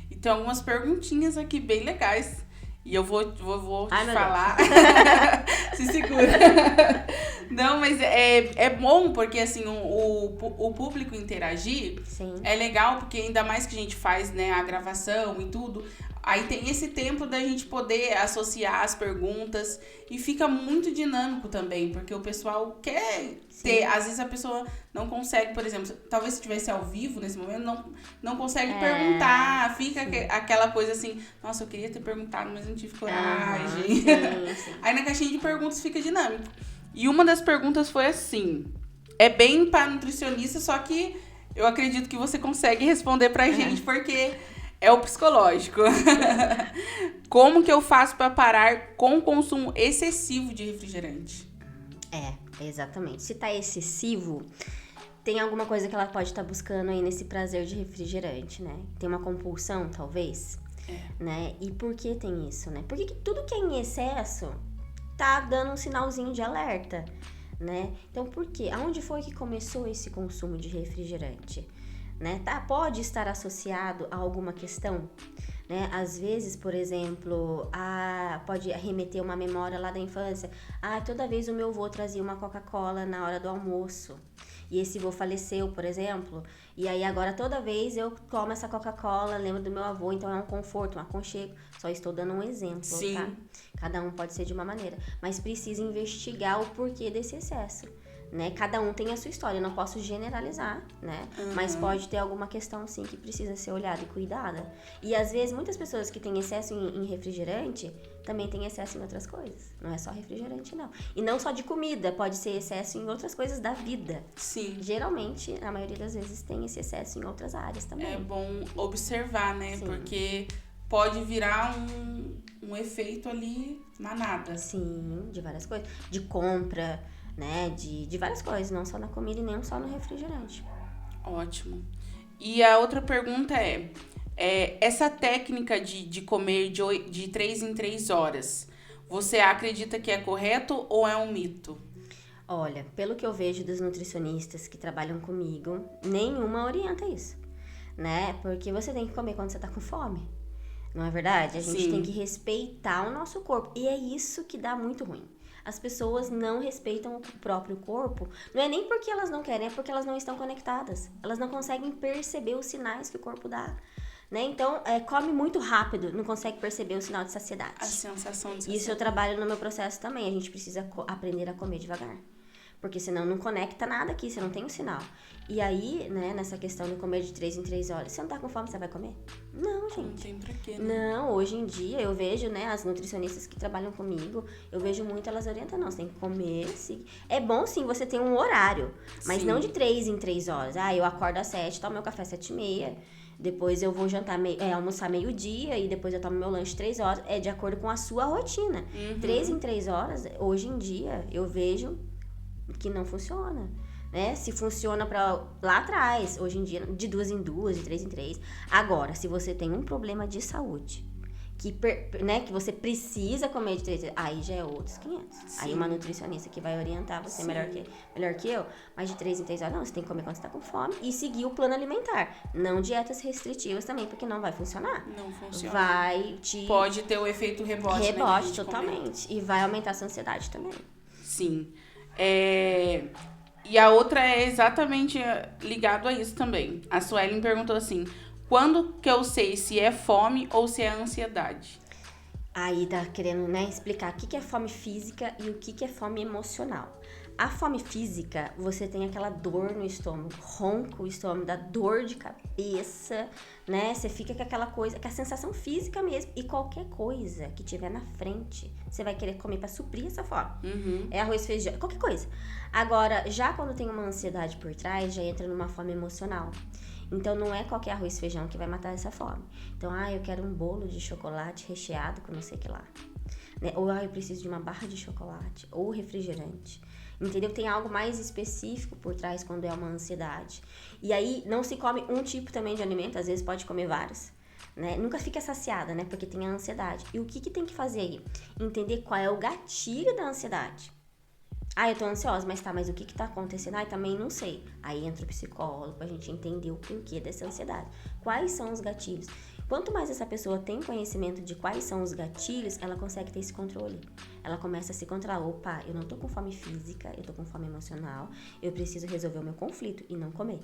E tem algumas perguntinhas aqui bem legais. E eu vou te falar. Se segura. Não, mas é bom porque, assim, o público interagir. Sim. É legal porque ainda mais que a gente faz, né, a gravação e tudo. Aí tem esse tempo da gente poder associar as perguntas e fica muito dinâmico também, porque o pessoal quer ter, às vezes a pessoa não consegue, por exemplo, talvez se estivesse ao vivo nesse momento, não consegue perguntar, fica aquela coisa assim, nossa, eu queria ter perguntado, mas não tive coragem. Sim. Aí na caixinha de perguntas fica dinâmico. E uma das perguntas foi assim, é bem para nutricionista, só que eu acredito que você consegue responder pra gente, porque... É o psicológico. Como que eu faço para parar com o consumo excessivo de refrigerante? Exatamente. Se tá excessivo, tem alguma coisa que ela pode estar buscando aí nesse prazer de refrigerante, né? Tem uma compulsão, talvez, né? E por que tem isso, né? Porque tudo que é em excesso tá dando um sinalzinho de alerta, né? Então, por quê? Aonde foi que começou esse consumo de refrigerante? Né? Pode estar associado a alguma questão, né? Às vezes, por exemplo, pode remeter uma memória lá da infância. Toda vez o meu avô trazia uma Coca-Cola na hora do almoço. E esse avô faleceu, por exemplo. E aí agora toda vez eu tomo essa Coca-Cola, lembro do meu avô, então é um conforto, um aconchego. Só estou dando um exemplo, tá? Cada um pode ser de uma maneira. Mas precisa investigar o porquê desse excesso. Né? Cada um tem a sua história, eu não posso generalizar, né? Mas pode ter alguma questão, sim, que precisa ser olhada e cuidada. E, às vezes, muitas pessoas que têm excesso em refrigerante também têm excesso em outras coisas. Não é só refrigerante, não. E não só de comida, pode ser excesso em outras coisas da vida. Sim. Geralmente, a maioria das vezes, tem esse excesso em outras áreas também. É bom observar, né? Sim. Porque pode virar um efeito ali manada. Sim, de várias coisas. De compra... né, de várias coisas, não só na comida e nem só no refrigerante. Ótimo. E a outra pergunta é essa técnica de comer de 3 em 3 horas, você acredita que é correto ou é um mito? Olha, pelo que eu vejo dos nutricionistas que trabalham comigo, nenhuma orienta isso, né? Porque você tem que comer quando você tá com fome, não é verdade? A gente tem que respeitar o nosso corpo, e é isso que dá muito ruim. As pessoas não respeitam o próprio corpo. Não é nem porque elas não querem, é porque elas não estão conectadas. Elas não conseguem perceber os sinais que o corpo dá. Né? Então, come muito rápido, não consegue perceber o sinal de saciedade. A sensação de saciedade. Isso eu trabalho no meu processo também. A gente precisa aprender a comer devagar. Porque senão não conecta nada aqui, você não tem o sinal. E aí, né, nessa questão de comer de 3 em 3 horas, você não tá com fome, você vai comer? Não, gente. Não tem pra quê, né? Não, hoje em dia eu vejo, né, as nutricionistas que trabalham comigo, eu vejo muito elas orientam, não, você tem que comer, sim. É bom sim você ter um horário, mas não de 3 em 3 horas. Eu acordo às 7, tomo meu café às 7h30, depois eu vou almoçar meio-dia e depois eu tomo meu lanche 3 horas, de acordo com a sua rotina. 3 em 3 horas, hoje em dia, eu vejo que não funciona, né? Se funciona para lá atrás, hoje em dia, de 2 em 2, de 3 em 3. Agora, se você tem um problema de saúde, que você precisa comer de 3, aí já é outros 500. Sim. Aí uma nutricionista que vai orientar você melhor que eu, mas de 3 em 3 horas, não, você tem que comer quando você tá com fome e seguir o plano alimentar. Não dietas restritivas também, porque não vai funcionar. Não funciona. Pode ter o efeito rebote, né? Rebote, totalmente. E vai aumentar a sua ansiedade também. Sim. E a outra é exatamente ligado a isso também. A Suelen perguntou assim: quando que eu sei se é fome ou se é ansiedade? Aí tá querendo, né, explicar o que é fome física e o que é fome emocional. A fome física, você tem aquela dor no estômago, ronca o estômago, dá dor de cabeça, né? Você fica com aquela coisa, com a sensação física mesmo. E qualquer coisa que tiver na frente, você vai querer comer pra suprir essa fome. Uhum. É arroz, feijão, qualquer coisa. Agora, já quando tem uma ansiedade por trás, já entra numa fome emocional. Então, não é qualquer arroz e feijão que vai matar essa fome. Então, eu quero um bolo de chocolate recheado com não sei o que lá. Né? Ou, eu preciso de uma barra de chocolate. Ou refrigerante. Entendeu? Tem algo mais específico por trás quando é uma ansiedade. E aí, não se come um tipo também de alimento. Às vezes, pode comer vários. Né? Nunca fica saciada, né? Porque tem a ansiedade. E o que tem que fazer aí? Entender qual é o gatilho da ansiedade. Eu tô ansiosa, mas o que tá acontecendo? Também não sei. Aí entra o psicólogo pra gente entender o porquê dessa ansiedade. Quais são os gatilhos? Quanto mais essa pessoa tem conhecimento de quais são os gatilhos, ela consegue ter esse controle. Ela começa a se controlar. Opa, eu não tô com fome física, eu tô com fome emocional. Eu preciso resolver o meu conflito e não comer.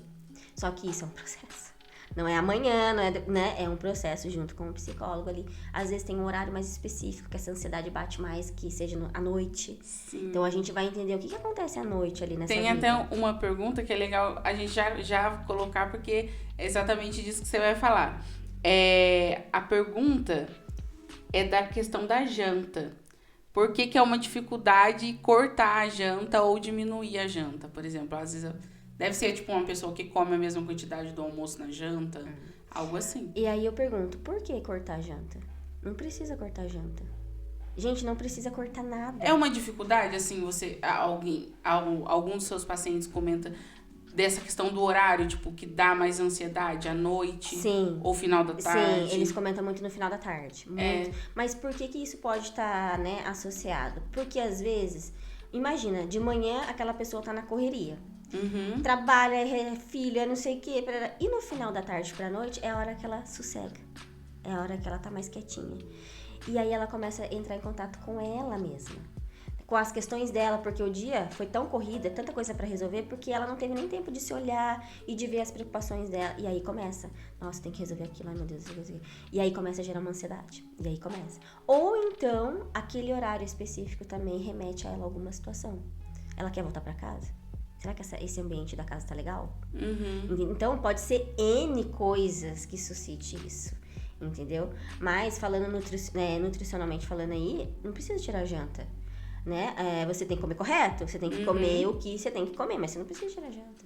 Só que isso é um processo. Não é amanhã, não é, né? É um processo junto com o psicólogo ali. Às vezes tem um horário mais específico, que essa ansiedade bate mais, que seja à noite. Sim. Então a gente vai entender o que acontece à noite ali nessa Tem vida. até uma pergunta que é legal a gente já colocar, porque é exatamente disso que você vai falar. A pergunta é da questão da janta. Por que é uma dificuldade cortar a janta ou diminuir a janta? Por exemplo, às vezes deve ser tipo uma pessoa que come a mesma quantidade do almoço na janta, algo assim. E aí eu pergunto, por que cortar a janta? Não precisa cortar a janta. Gente, não precisa cortar nada. É uma dificuldade, assim, algum dos seus pacientes comenta dessa questão do horário, tipo, que dá mais ansiedade à noite? Sim. Ou final da tarde? Sim, eles comentam muito no final da tarde. Muito. Mas por que isso pode estar, né, associado? Porque às vezes, imagina, de manhã aquela pessoa tá na correria. Uhum. Trabalha, filha, não sei o quê. E no final da tarde pra noite é a hora que ela sossega. É a hora que ela tá mais quietinha. E aí ela começa a entrar em contato com ela mesma. Com as questões dela, porque o dia foi tão corrida, tanta coisa pra resolver, porque ela não teve nem tempo de se olhar e de ver as preocupações dela. E aí começa, nossa, tem que resolver aquilo, ai meu Deus, e aí começa a gerar uma ansiedade. E aí começa. Ou então, aquele horário específico também remete a ela a alguma situação. Ela quer voltar pra casa? Será que esse ambiente da casa tá legal? Uhum. Então, pode ser N coisas que suscite isso, entendeu? Mas, falando nutricionalmente falando aí, não precisa tirar a janta, né? Você tem que comer correto, você tem que comer o que você tem que comer, mas você não precisa tirar a janta.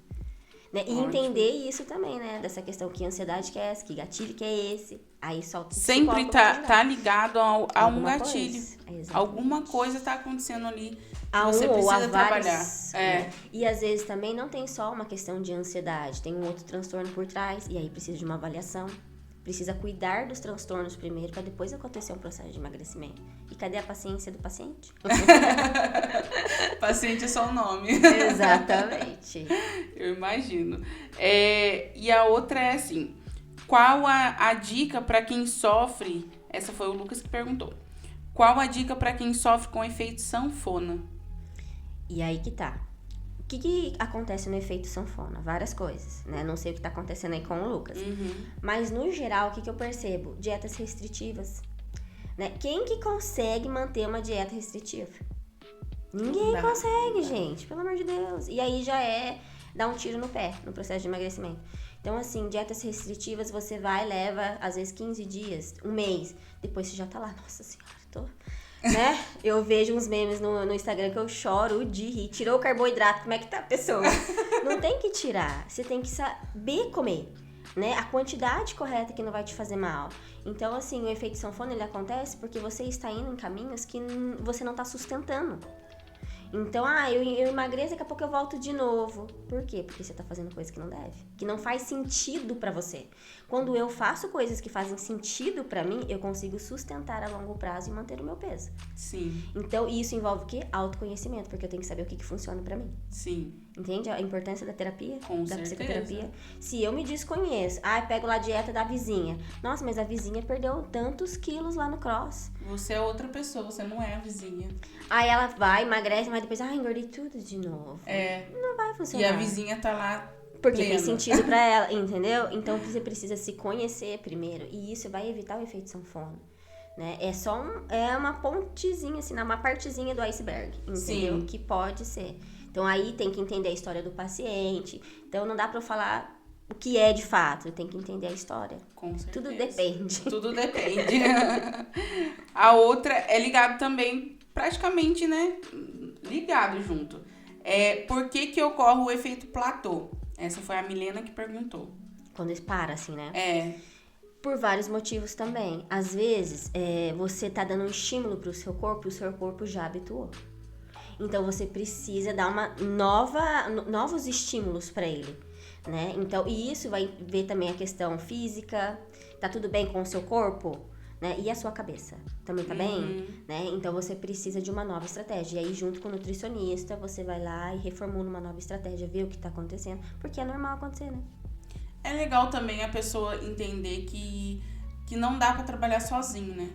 Né? E entender isso também, né? Dessa questão que ansiedade que é essa, que gatilho que é esse. Aí solta o Sempre tá ligado a um gatilho. Coisa. Alguma coisa tá acontecendo ali. A você ou precisa a trabalhar. Vários, né? E às vezes também não tem só uma questão de ansiedade, tem um outro transtorno por trás, e aí precisa de uma avaliação. Precisa cuidar dos transtornos primeiro, para depois acontecer um processo de emagrecimento. E cadê a paciência do paciente? Paciente é só o nome. Exatamente. Eu imagino. E a outra é assim, qual a dica para quem sofre, essa foi o Lucas que perguntou, qual a dica para quem sofre com efeito sanfona? E aí que tá. O que acontece no efeito sanfona? Várias coisas, né? Não sei o que tá acontecendo aí com o Lucas. Mas, no geral, o que eu percebo? Dietas restritivas. Né? Quem que consegue manter uma dieta restritiva? Ninguém consegue, gente. Pelo amor de Deus. E aí já dá um tiro no pé no processo de emagrecimento. Então, assim, dietas restritivas, você leva, às vezes, 15 dias, um mês. Depois você já tá lá, nossa senhora, né? Eu vejo uns memes no Instagram que eu choro de rir. Tirou o carboidrato, como é que tá a pessoa? Não tem que tirar, você tem que saber comer, né? A quantidade correta que não vai te fazer mal. Então, assim, o efeito sanfona, ele acontece porque você está indo em caminhos que você não tá sustentando. Então, eu emagreço, daqui a pouco eu volto de novo. Por quê? Porque você tá fazendo coisa que não deve. Que não faz sentido pra você. Quando eu faço coisas que fazem sentido pra mim, eu consigo sustentar a longo prazo e manter o meu peso. Sim. Então, isso envolve o quê? Autoconhecimento, porque eu tenho que saber o que funciona pra mim. Sim. Entende a importância da terapia? Com da certeza. Psicoterapia? Se eu me desconheço, pego lá a dieta da vizinha. Nossa, mas a vizinha perdeu tantos quilos lá no cross. Você é outra pessoa, você não é a vizinha. Aí ela vai, emagrece, mas depois, engordei tudo de novo. Não vai funcionar. E a vizinha tá lá porque plena. fez sentido pra ela, entendeu? Então você precisa se conhecer primeiro. E isso vai evitar o efeito sanfona. Né? É uma pontezinha, assim, uma partezinha do iceberg, entendeu? Sim. Que pode ser. Então aí tem que entender a história do paciente. Então não dá pra eu falar o que é de fato, tem que entender a história. Com certeza. Tudo depende. Tudo depende. A outra é ligado também, praticamente, né? Ligado junto. Por que ocorre o efeito platô? Essa foi a Milena que perguntou. Quando ele para, assim, né? Por vários motivos também. Às vezes, você tá dando um estímulo pro seu corpo e o seu corpo já habituou. Então, você precisa dar novos estímulos para ele, né? Então, e isso vai ver também a questão física. Tá tudo bem com o seu corpo? Né? E a sua cabeça? Também tá bem? Né? Então, você precisa de uma nova estratégia. E aí, junto com o nutricionista, você vai lá e reformula uma nova estratégia, vê o que tá acontecendo. Porque é normal acontecer, né? É legal também a pessoa entender que não dá pra trabalhar sozinho, né?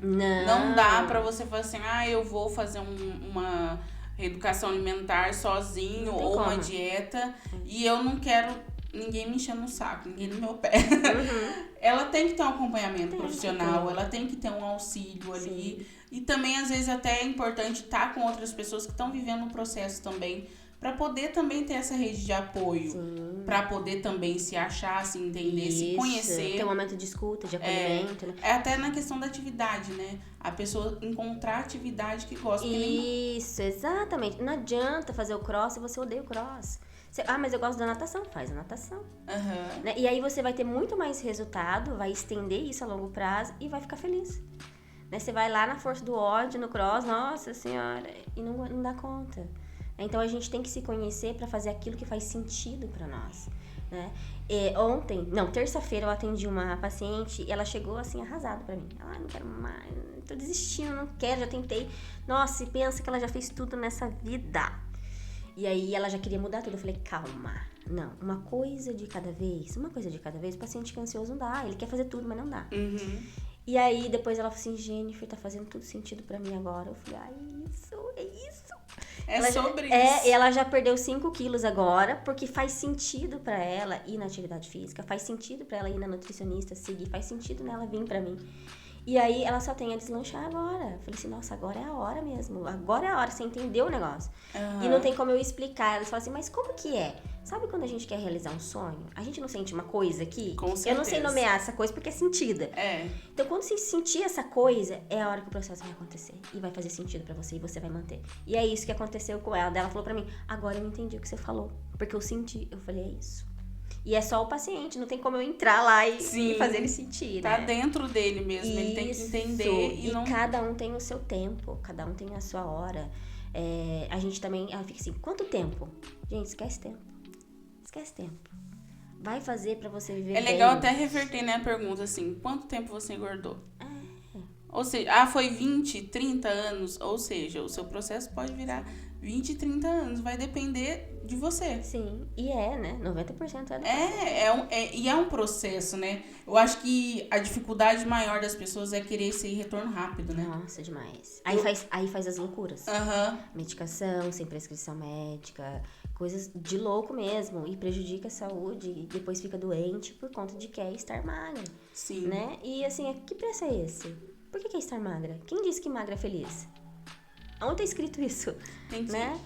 Não dá pra você falar assim, eu vou fazer uma reeducação alimentar sozinho ou uma dieta e eu não quero ninguém me enchendo o saco, ninguém no meu pé. Ela tem que ter um acompanhamento profissional, ela tem que ter um auxílio ali. E também, às vezes, até é importante estar com outras pessoas que estão vivendo o processo também, para poder também ter essa rede de apoio, para poder também se achar, se entender, se conhecer. Ter um momento de escuta, de acolhimento, né? Até na questão da atividade, né? A pessoa encontrar atividade que gosta. Isso, exatamente. Não adianta fazer o cross se você odeia o cross. Mas eu gosto da natação. Faz a natação. Né? E aí você vai ter muito mais resultado, vai estender isso a longo prazo e vai ficar feliz. Né? Você vai lá na força do ódio, no cross, nossa senhora, e não dá conta. Então, a gente tem que se conhecer para fazer aquilo que faz sentido para nós, né? Terça-feira eu atendi uma paciente e ela chegou assim arrasada para mim. Não quero mais, tô desistindo, não quero, já tentei. Nossa, e pensa que ela já fez tudo nessa vida. E aí ela já queria mudar tudo. Eu falei, calma, não, uma coisa de cada vez. O paciente que é ansioso não dá, ele quer fazer tudo, mas não dá. E aí depois ela falou assim, Jennifer, tá fazendo tudo sentido pra mim agora. Eu falei, é isso. Sobre isso. Ela já perdeu 5 quilos agora, porque faz sentido pra ela ir na atividade física, faz sentido pra ela ir na nutricionista, seguir, faz sentido nela vir pra mim. E aí ela só tem a deslanchar agora. Eu falei assim, nossa, agora é a hora mesmo. Agora é a hora, você entendeu o negócio. E não tem como eu explicar. Elas falam assim, mas como que é? Sabe quando a gente quer realizar um sonho? A gente não sente uma coisa aqui? Com certeza. Eu não sei nomear essa coisa porque é sentida. Então, quando você sentir essa coisa, é a hora que o processo vai acontecer. E vai fazer sentido pra você e você vai manter. E é isso que aconteceu com ela. Ela falou pra mim, agora eu entendi o que você falou. Porque eu senti. Eu falei, é isso. E é só o paciente, não tem como eu entrar lá e fazer ele sentir, né? Tá dentro dele mesmo, ele tem que entender. E cada um tem o seu tempo, cada um tem a sua hora. A gente também fica assim, quanto tempo? Gente, esquece tempo. Vai fazer pra você viver bem. É legal até reverter, né, a pergunta assim, quanto tempo você engordou? Ou seja, foi 20, 30 anos, ou seja, o seu processo pode virar 20, 30 anos, vai depender de você. Sim, e né? 90% é do processo. E é um processo, né? Eu acho que a dificuldade maior das pessoas é querer esse retorno rápido, né? Nossa, demais. Aí faz as loucuras. Medicação, sem prescrição médica, coisas de louco mesmo, e prejudica a saúde, e depois fica doente por conta de quer estar magra. Sim. Né? E assim, que preço é esse? Por que quer estar magra? Quem disse que magra é feliz? Onde tá escrito isso?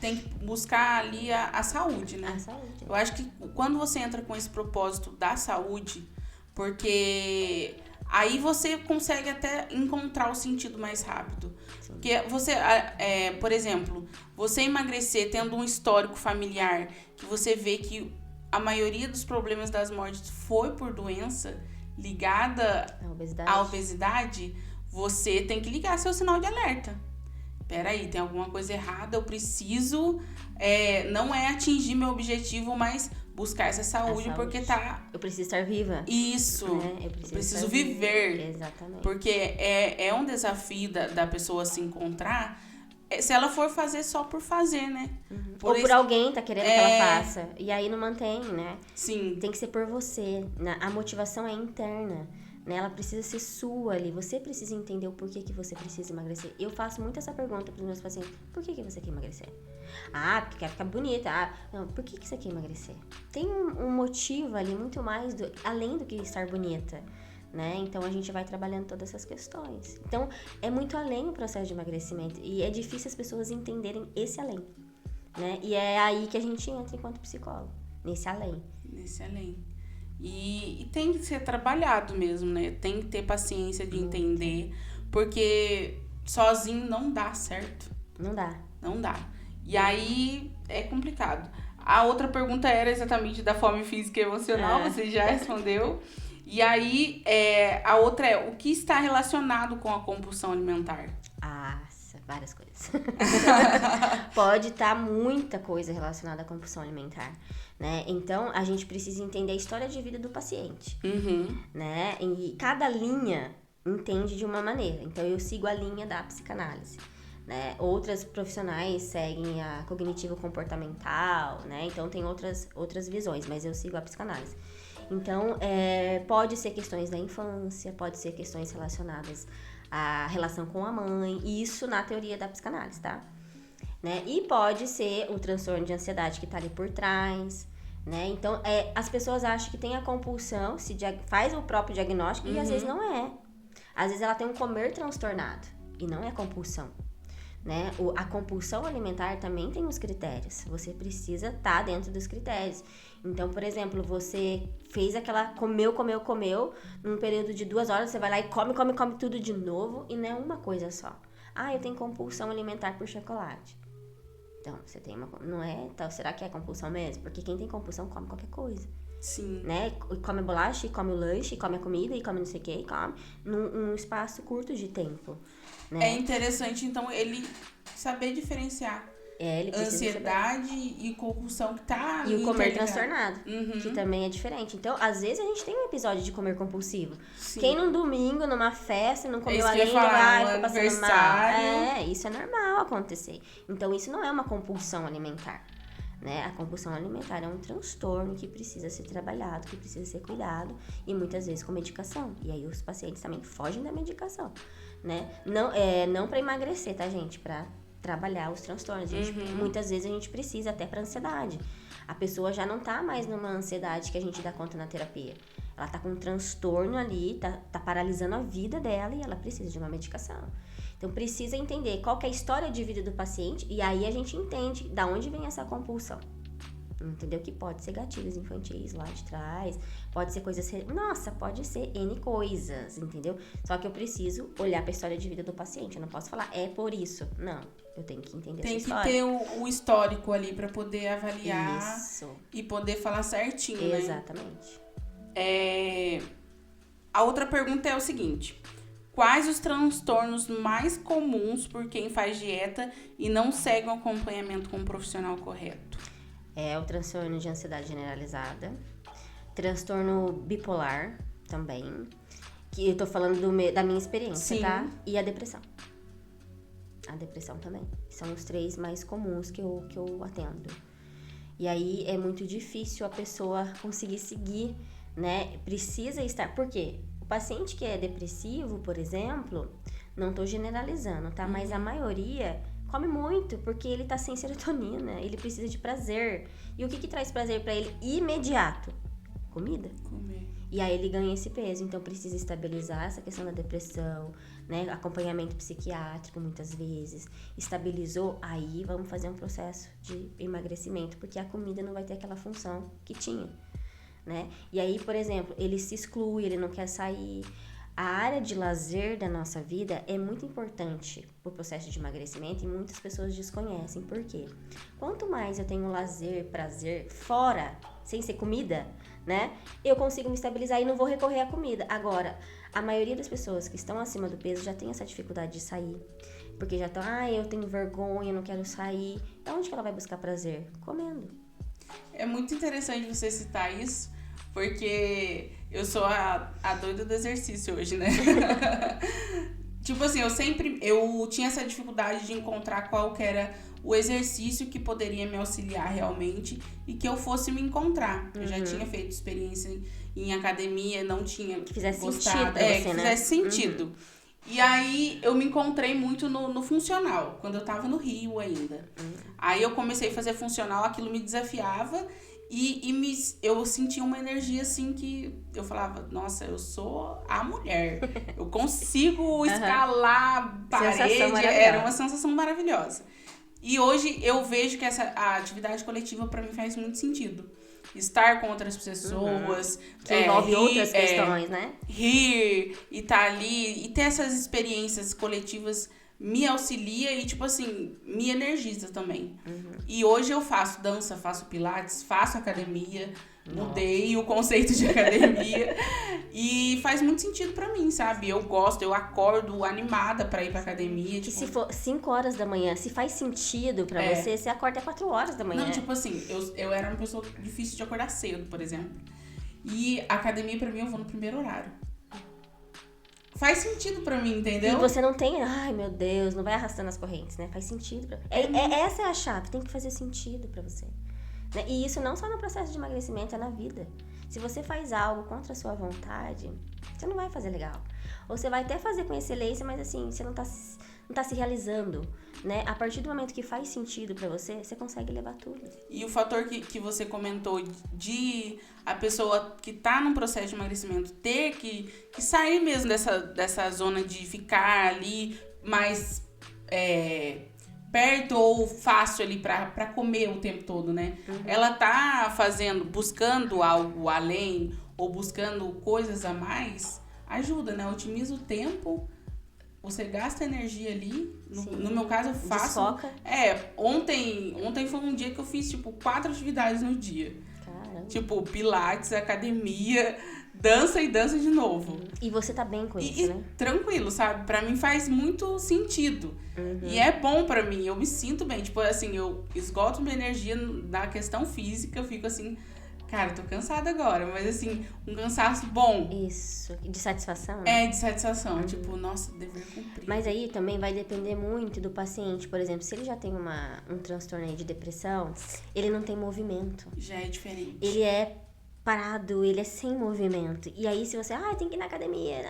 Tem que buscar ali a saúde, né? A saúde. Eu acho que quando você entra com esse propósito da saúde, porque aí você consegue até encontrar o sentido mais rápido. Sim. Porque você, por exemplo, você emagrecer tendo um histórico familiar, que você vê que a maioria dos problemas das mortes foi por doença ligada à obesidade, você tem que ligar seu sinal de alerta. peraí, tem alguma coisa errada, eu preciso, não é atingir meu objetivo, mas buscar essa saúde, porque tá... Eu preciso estar viva. Isso, né? Eu preciso viver. Exatamente. Porque é um desafio da pessoa se encontrar, se ela for fazer só por fazer, né? Ou por alguém tá querendo que ela faça. E aí não mantém, né? Sim. Tem que ser por você. A motivação é interna. Né? Ela precisa ser sua ali. Você precisa entender o porquê que você precisa emagrecer. Eu faço muito essa pergunta pros meus pacientes. Por que você quer emagrecer? Ah, porque quer ficar bonita. Ah, não, por que você quer emagrecer? Tem um motivo ali muito mais, além do que estar bonita. Né? Então a gente vai trabalhando todas essas questões. Então é muito além o processo de emagrecimento e é difícil as pessoas entenderem esse além, né? E é aí que a gente entra enquanto psicólogo, nesse além. Nesse além. E tem que ser trabalhado mesmo, né? Tem que ter paciência de entender, porque sozinho não dá certo. Não dá. Não dá. E aí é complicado. A outra pergunta era exatamente da fome física e emocional, você já respondeu. E aí, a outra é, o que está relacionado com a compulsão alimentar? Várias coisas. Pode estar muita coisa relacionada à compulsão alimentar, né? Então, a gente precisa entender a história de vida do paciente, né? E cada linha entende de uma maneira. Então, eu sigo a linha da psicanálise. Né? Outras profissionais seguem a cognitivo-comportamental, né? Então, tem outras visões, mas eu sigo a psicanálise. Então, pode ser questões da infância, pode ser questões relacionadas à relação com a mãe, isso na teoria da psicanálise, tá? Né? E pode ser o transtorno de ansiedade que tá ali por trás, né? Então, as pessoas acham que tem a compulsão, faz o próprio diagnóstico e às vezes não é. Às vezes ela tem um comer transtornado e não é compulsão. Né? A compulsão alimentar também tem os critérios. Você precisa estar dentro dos critérios. Então, por exemplo, você fez aquela... Comeu. Num período de 2 horas, você vai lá e come tudo de novo. E não é uma coisa só. Ah, eu tenho compulsão alimentar por chocolate. Então, você tem uma... Não é? Então, será que é compulsão mesmo? Porque quem tem compulsão come qualquer coisa. Sim. Né? Come bolacha, come o lanche, come a comida, e come não sei o que, e come num espaço curto de tempo. Né? É interessante, então, ele saber diferenciar ele ansiedade e compulsão que tá... E o comer transtornado, que também é diferente. Então, às vezes, a gente tem um episódio de comer compulsivo. Sim. Quem num domingo, numa festa, não comeu além, ficou passando mal. Isso é normal acontecer. Então, isso não é uma compulsão alimentar. Né? A compulsão alimentar é um transtorno que precisa ser trabalhado, que precisa ser cuidado e muitas vezes com medicação. E aí os pacientes também fogem da medicação, né? Não para emagrecer, tá, gente? Para trabalhar os transtornos. Muitas vezes a gente precisa até para ansiedade. A pessoa já não tá mais numa ansiedade que a gente dá conta na terapia. Ela tá com um transtorno ali, tá paralisando a vida dela e ela precisa de uma medicação. Então, precisa entender qual que é a história de vida do paciente e aí a gente entende da onde vem essa compulsão. Entendeu? Que pode ser gatilhos infantis lá de trás, pode ser coisas... Nossa, pode ser N coisas, entendeu? Só que eu preciso olhar para a história de vida do paciente. Eu não posso falar, é por isso. Não, eu tenho que entender essa história. Tem que ter o histórico ali para poder avaliar e poder falar certinho, né? Exatamente. A outra pergunta é o seguinte... Quais os transtornos mais comuns por quem faz dieta e não segue um acompanhamento com um profissional correto? É o transtorno de ansiedade generalizada, transtorno bipolar também, que eu tô falando da minha experiência, tá? E a depressão. A depressão também. São os 3 mais comuns que eu atendo. E aí é muito difícil a pessoa conseguir seguir, né? Precisa estar... Por quê? O paciente que é depressivo, por exemplo, não tô generalizando, tá? Mas a maioria come muito porque ele tá sem serotonina, ele precisa de prazer. E o que traz prazer pra ele imediato? Comida. Comer. E aí ele ganha esse peso, então precisa estabilizar essa questão da depressão, né? Acompanhamento psiquiátrico muitas vezes. Estabilizou, aí vamos fazer um processo de emagrecimento, porque a comida não vai ter aquela função que tinha. Né? E aí, por exemplo, ele se exclui, ele não quer sair. A área de lazer da nossa vida é muito importante para o processo de emagrecimento e muitas pessoas desconhecem. Por quê? Quanto mais eu tenho lazer, prazer fora, sem ser comida, né? Eu consigo me estabilizar e não vou recorrer à comida. Agora, a maioria das pessoas que estão acima do peso já tem essa dificuldade de sair, Porque já estão, eu tenho vergonha, não quero sair. Da onde que ela vai buscar prazer? Comendo. É muito interessante você citar isso, porque eu sou a doida do exercício hoje, né? Tipo assim, eu tinha essa dificuldade de encontrar qual que era o exercício que poderia me auxiliar realmente e que eu fosse me encontrar. Eu já tinha feito experiência em academia, não tinha Que fizesse gostado. sentido pra você, que né? fizesse sentido. E aí eu me encontrei muito no funcional, quando eu tava no Rio ainda. Aí eu comecei a fazer funcional, aquilo me desafiava eu sentia uma energia assim que eu falava, nossa, eu sou a mulher. Eu consigo escalar parede. Era uma sensação maravilhosa. E hoje eu vejo que a atividade coletiva para mim faz muito sentido. Estar com outras pessoas. Que envolve outras questões, né? Rir e estar ali e ter essas experiências coletivas me auxilia e, tipo assim, me energiza também. E hoje eu faço dança, faço pilates, faço academia, mudei o conceito de academia e faz muito sentido pra mim, sabe? Eu gosto, eu acordo animada pra ir pra academia. Que se for 5 horas da manhã, se faz sentido pra você acorda às 4 horas da manhã. Não, tipo assim, eu era uma pessoa difícil de acordar cedo, por exemplo. E a academia pra mim eu vou no primeiro horário. Faz sentido pra mim, entendeu? E você não tem, ai meu Deus, não vai arrastando as correntes, né? Faz sentido. Essa é a chave, tem que fazer sentido pra você. Né? E isso não só no processo de emagrecimento, é na vida. Se você faz algo contra a sua vontade, você não vai fazer legal. Ou você vai até fazer com excelência, mas assim, você não tá se realizando, né? A partir do momento que faz sentido pra você, você consegue levar tudo. E o fator que você comentou de a pessoa que tá num processo de emagrecimento ter que sair mesmo dessa zona de ficar ali mais perto ou fácil ali pra comer o tempo todo, né? Ela tá buscando algo além ou buscando coisas a mais, ajuda, né? Otimiza o tempo. Você gasta energia ali. No meu caso, eu faço. Desfoca. Ontem foi um dia que eu fiz, 4 atividades no dia. Caramba. Tipo, pilates, academia, dança e dança de novo. E você tá bem com isso, né? Tranquilo, sabe? Pra mim faz muito sentido. E é bom pra mim, eu me sinto bem. Tipo, assim, eu esgoto minha energia na questão física, eu fico assim... Cara, tô cansada agora, mas assim, um cansaço bom. Isso, de satisfação, né? De satisfação. Tipo, nossa, dever cumprir. Mas aí também vai depender muito do paciente. Por exemplo, se ele já tem um transtorno aí de depressão, ele não tem movimento. Já é diferente. Ele é parado, ele é sem movimento. E aí se você, tem que ir na academia...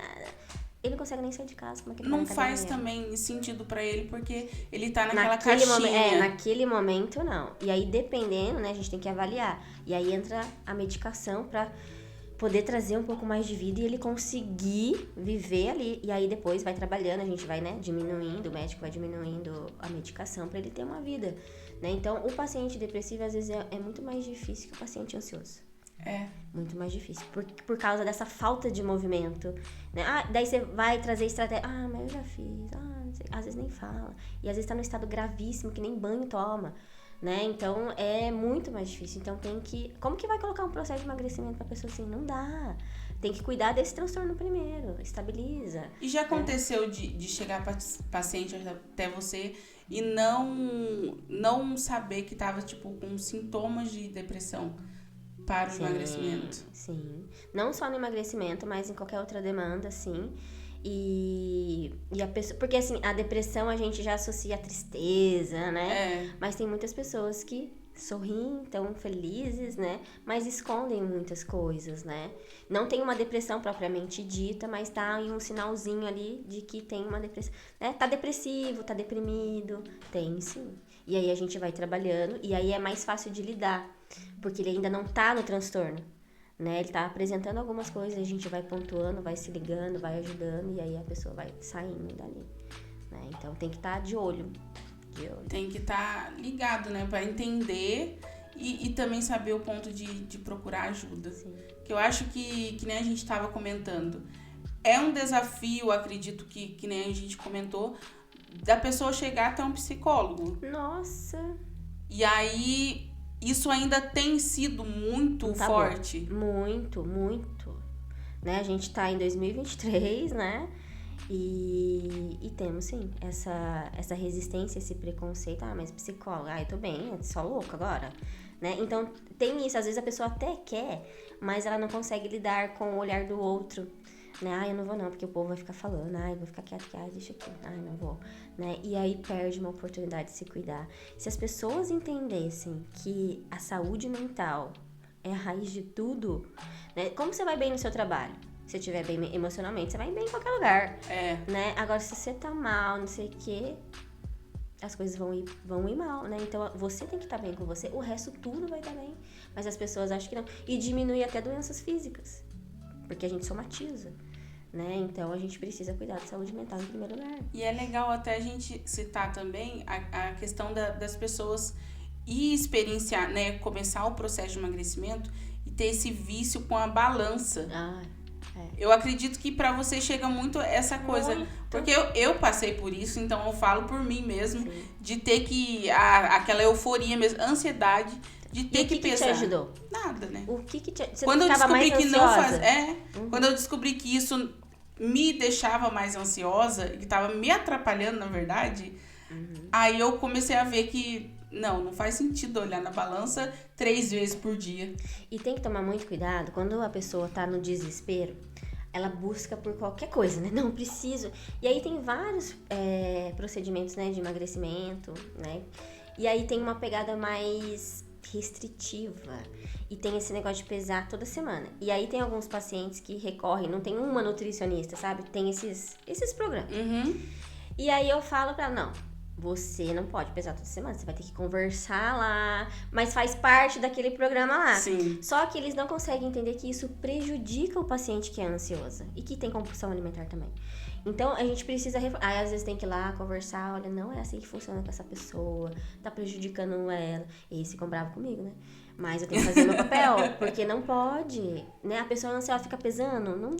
Ele não consegue nem sair de casa, como é que ele vai na academia? Não faz também sentido pra ele, porque ele tá naquela caixinha. Naquele momento não. E aí, dependendo, né, a gente tem que avaliar. E aí entra a medicação pra poder trazer um pouco mais de vida e ele conseguir viver ali. E aí depois vai trabalhando, a gente vai, né, diminuindo, o médico vai diminuindo a medicação pra ele ter uma vida, né? Então, o paciente depressivo, às vezes, é muito mais difícil que o paciente ansioso. Muito mais difícil. Por causa dessa falta de movimento. Né? Daí você vai trazer estratégia. Mas eu já fiz. Não sei. Às vezes nem fala. E às vezes tá num estado gravíssimo que nem banho toma. Né? Então é muito mais difícil. Então tem que... Como que vai colocar um processo de emagrecimento pra pessoa assim? Não dá. Tem que cuidar desse transtorno primeiro. Estabiliza. E já aconteceu de chegar paciente até você e não saber que tava, com sintomas de depressão? Para o emagrecimento. Sim. Não só no emagrecimento, mas em qualquer outra demanda, sim. E a pessoa... Porque, assim, a depressão a gente já associa a tristeza, né? Mas tem muitas pessoas que sorriem, estão felizes, né? Mas escondem muitas coisas, né? Não tem uma depressão propriamente dita, mas tá em um sinalzinho ali de que tem uma depressão. Né? Tá depressivo, tá deprimido. Tem, sim. E aí a gente vai trabalhando e aí é mais fácil de lidar. Porque ele ainda não tá no transtorno, né? Ele tá apresentando algumas coisas, a gente vai pontuando, vai se ligando, vai ajudando, e aí a pessoa vai saindo dali, né? Então tem que estar de olho. Tem que estar ligado, né? Pra entender e também saber o ponto de procurar ajuda. Sim. Que eu acho que nem a gente tava comentando. É um desafio, acredito que nem a gente comentou, da pessoa chegar até um psicólogo. Nossa! E aí... Isso ainda tem sido muito forte. Muito, muito. Né? A gente tá em 2023, né? E temos, sim, essa resistência, esse preconceito. Ah, mas psicóloga, eu tô bem, eu sou louca agora, né? Então, tem isso. Às vezes a pessoa até quer, mas ela não consegue lidar com o olhar do outro, né? Eu não vou não, porque o povo vai ficar falando. Eu vou ficar quieta, deixa aqui. Não vou, né? E aí perde uma oportunidade de se cuidar. Se as pessoas entendessem que a saúde mental é a raiz de tudo, né? Como você vai bem no seu trabalho? Se você estiver bem emocionalmente, você vai bem em qualquer lugar. Né? Agora, se você tá mal, não sei o quê, as coisas vão ir mal, né? Então, você tem que estar bem com você. O resto, tudo vai estar bem. Mas as pessoas acham que não. E diminui até doenças físicas. Porque a gente somatiza, né? Então, a gente precisa cuidar da saúde mental em primeiro lugar. E é legal até a gente citar também a questão das pessoas ir experienciar, né? Começar o processo de emagrecimento e ter esse vício com a balança. Eu acredito que pra você chega muito essa coisa. Muito. Porque eu passei por isso, então eu falo por mim mesmo. Sim. De ter que... aquela euforia mesmo, ansiedade de ter que pesar. O que te ajudou? Nada, né? O que te... Você quando eu descobri que ansiosa? Não faz... Quando eu descobri que isso me deixava mais ansiosa, que tava me atrapalhando, na verdade, aí eu comecei a ver que não faz sentido olhar na balança 3 vezes por dia. E tem que tomar muito cuidado, quando a pessoa tá no desespero, ela busca por qualquer coisa, né? Não preciso. E aí tem vários procedimentos, né, de emagrecimento, né? E aí tem uma pegada mais restritiva. E tem esse negócio de pesar toda semana. E aí tem alguns pacientes que recorrem, não tem uma nutricionista, sabe? Tem esses programas. E aí eu falo pra ela, não, você não pode pesar toda semana, você vai ter que conversar lá, mas faz parte daquele programa lá. Sim. Só que eles não conseguem entender que isso prejudica o paciente que é ansioso e que tem compulsão alimentar também. Então, a gente precisa... Aí, às vezes, tem que ir lá conversar, olha, não é assim que funciona com essa pessoa, tá prejudicando ela. E eles ficam bravos comigo, né? Mas eu tenho que fazer meu papel, porque não pode, né? A pessoa ansiosa fica pesando, não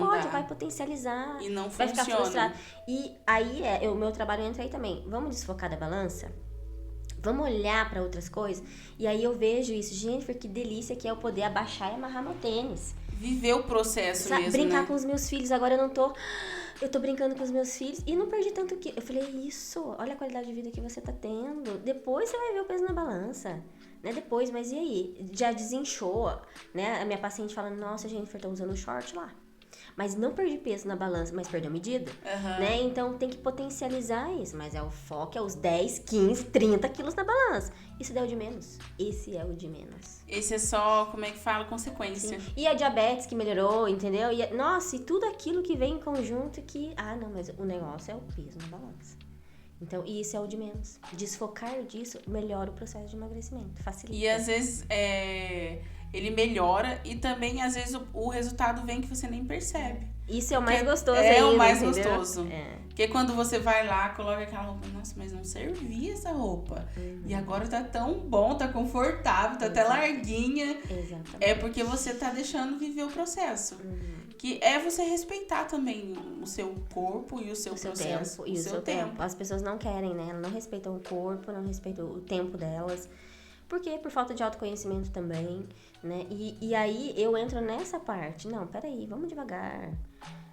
pode, vai potencializar. E não vai funciona. Ficar frustrado. E aí, o meu trabalho entra aí também. Vamos desfocar da balança? Vamos olhar para outras coisas? E aí eu vejo isso, Jennifer, que delícia que é eu poder abaixar e amarrar meu tênis. Viver o processo mesmo, brincar, né? com os meus filhos, agora eu tô brincando com os meus filhos e não perdi tanto que... Eu falei, isso, olha a qualidade de vida que você tá tendo. Depois você vai ver o peso na balança, né? Depois, mas e aí? Já desinchou, né? A minha paciente fala, nossa, Jennifer, tá usando short lá. Mas não perdi peso na balança, mas perdeu medida, né? Então tem que potencializar isso, mas o foco é os 10, 15, 30 quilos na balança. Isso é o de menos. Esse é o de menos. Esse é só, como é que fala, consequência. Sim. E a diabetes que melhorou, entendeu? E tudo aquilo que vem em conjunto que... não, mas o negócio é o peso na balança. Então, isso é o de menos. Desfocar disso melhora o processo de emagrecimento, facilita. E às vezes ele melhora e também às vezes o resultado vem que você nem percebe. Isso é o mais gostoso ainda, É o mais entendeu? gostoso. Porque quando você vai lá, coloca aquela roupa, nossa, mas não servia essa roupa. E agora tá tão bom, tá confortável, tá até larguinha. Exatamente. É porque você tá deixando viver o processo. Que é você respeitar também o seu corpo e o seu processo. O seu tempo. As pessoas não querem, né? Elas não respeitam o corpo, não respeitam o tempo delas. Por quê? Por falta de autoconhecimento também, né? E aí eu entro nessa parte. Não, peraí, vamos devagar,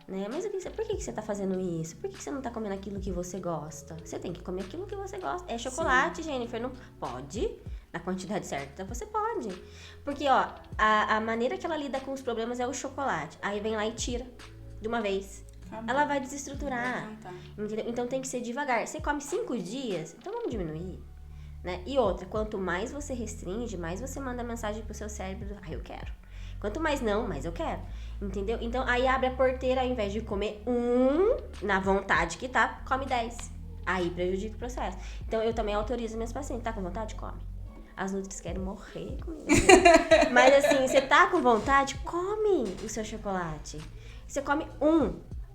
né? Mas por que você tá fazendo isso? Por que você não tá comendo aquilo que você gosta? Você tem que comer aquilo que você gosta. É chocolate, sim. Jennifer, não pode? Na quantidade certa, você pode. Porque, a maneira que ela lida com os problemas é o chocolate. Aí vem lá e tira de uma vez. Acabou. Ela vai desestruturar. Entendeu? Então tem que ser devagar. Você come 5 dias, então vamos diminuir. Né? E outra, quanto mais você restringe, mais você manda mensagem pro seu cérebro, eu quero. Quanto mais não, mais eu quero. Entendeu? Então, aí abre a porteira, ao invés de comer na vontade que tá, come 10. Aí prejudica o processo. Então, eu também autorizo meus pacientes, tá com vontade? Come. As nutris querem morrer comigo. Mas assim, você tá com vontade, come o seu chocolate. Você come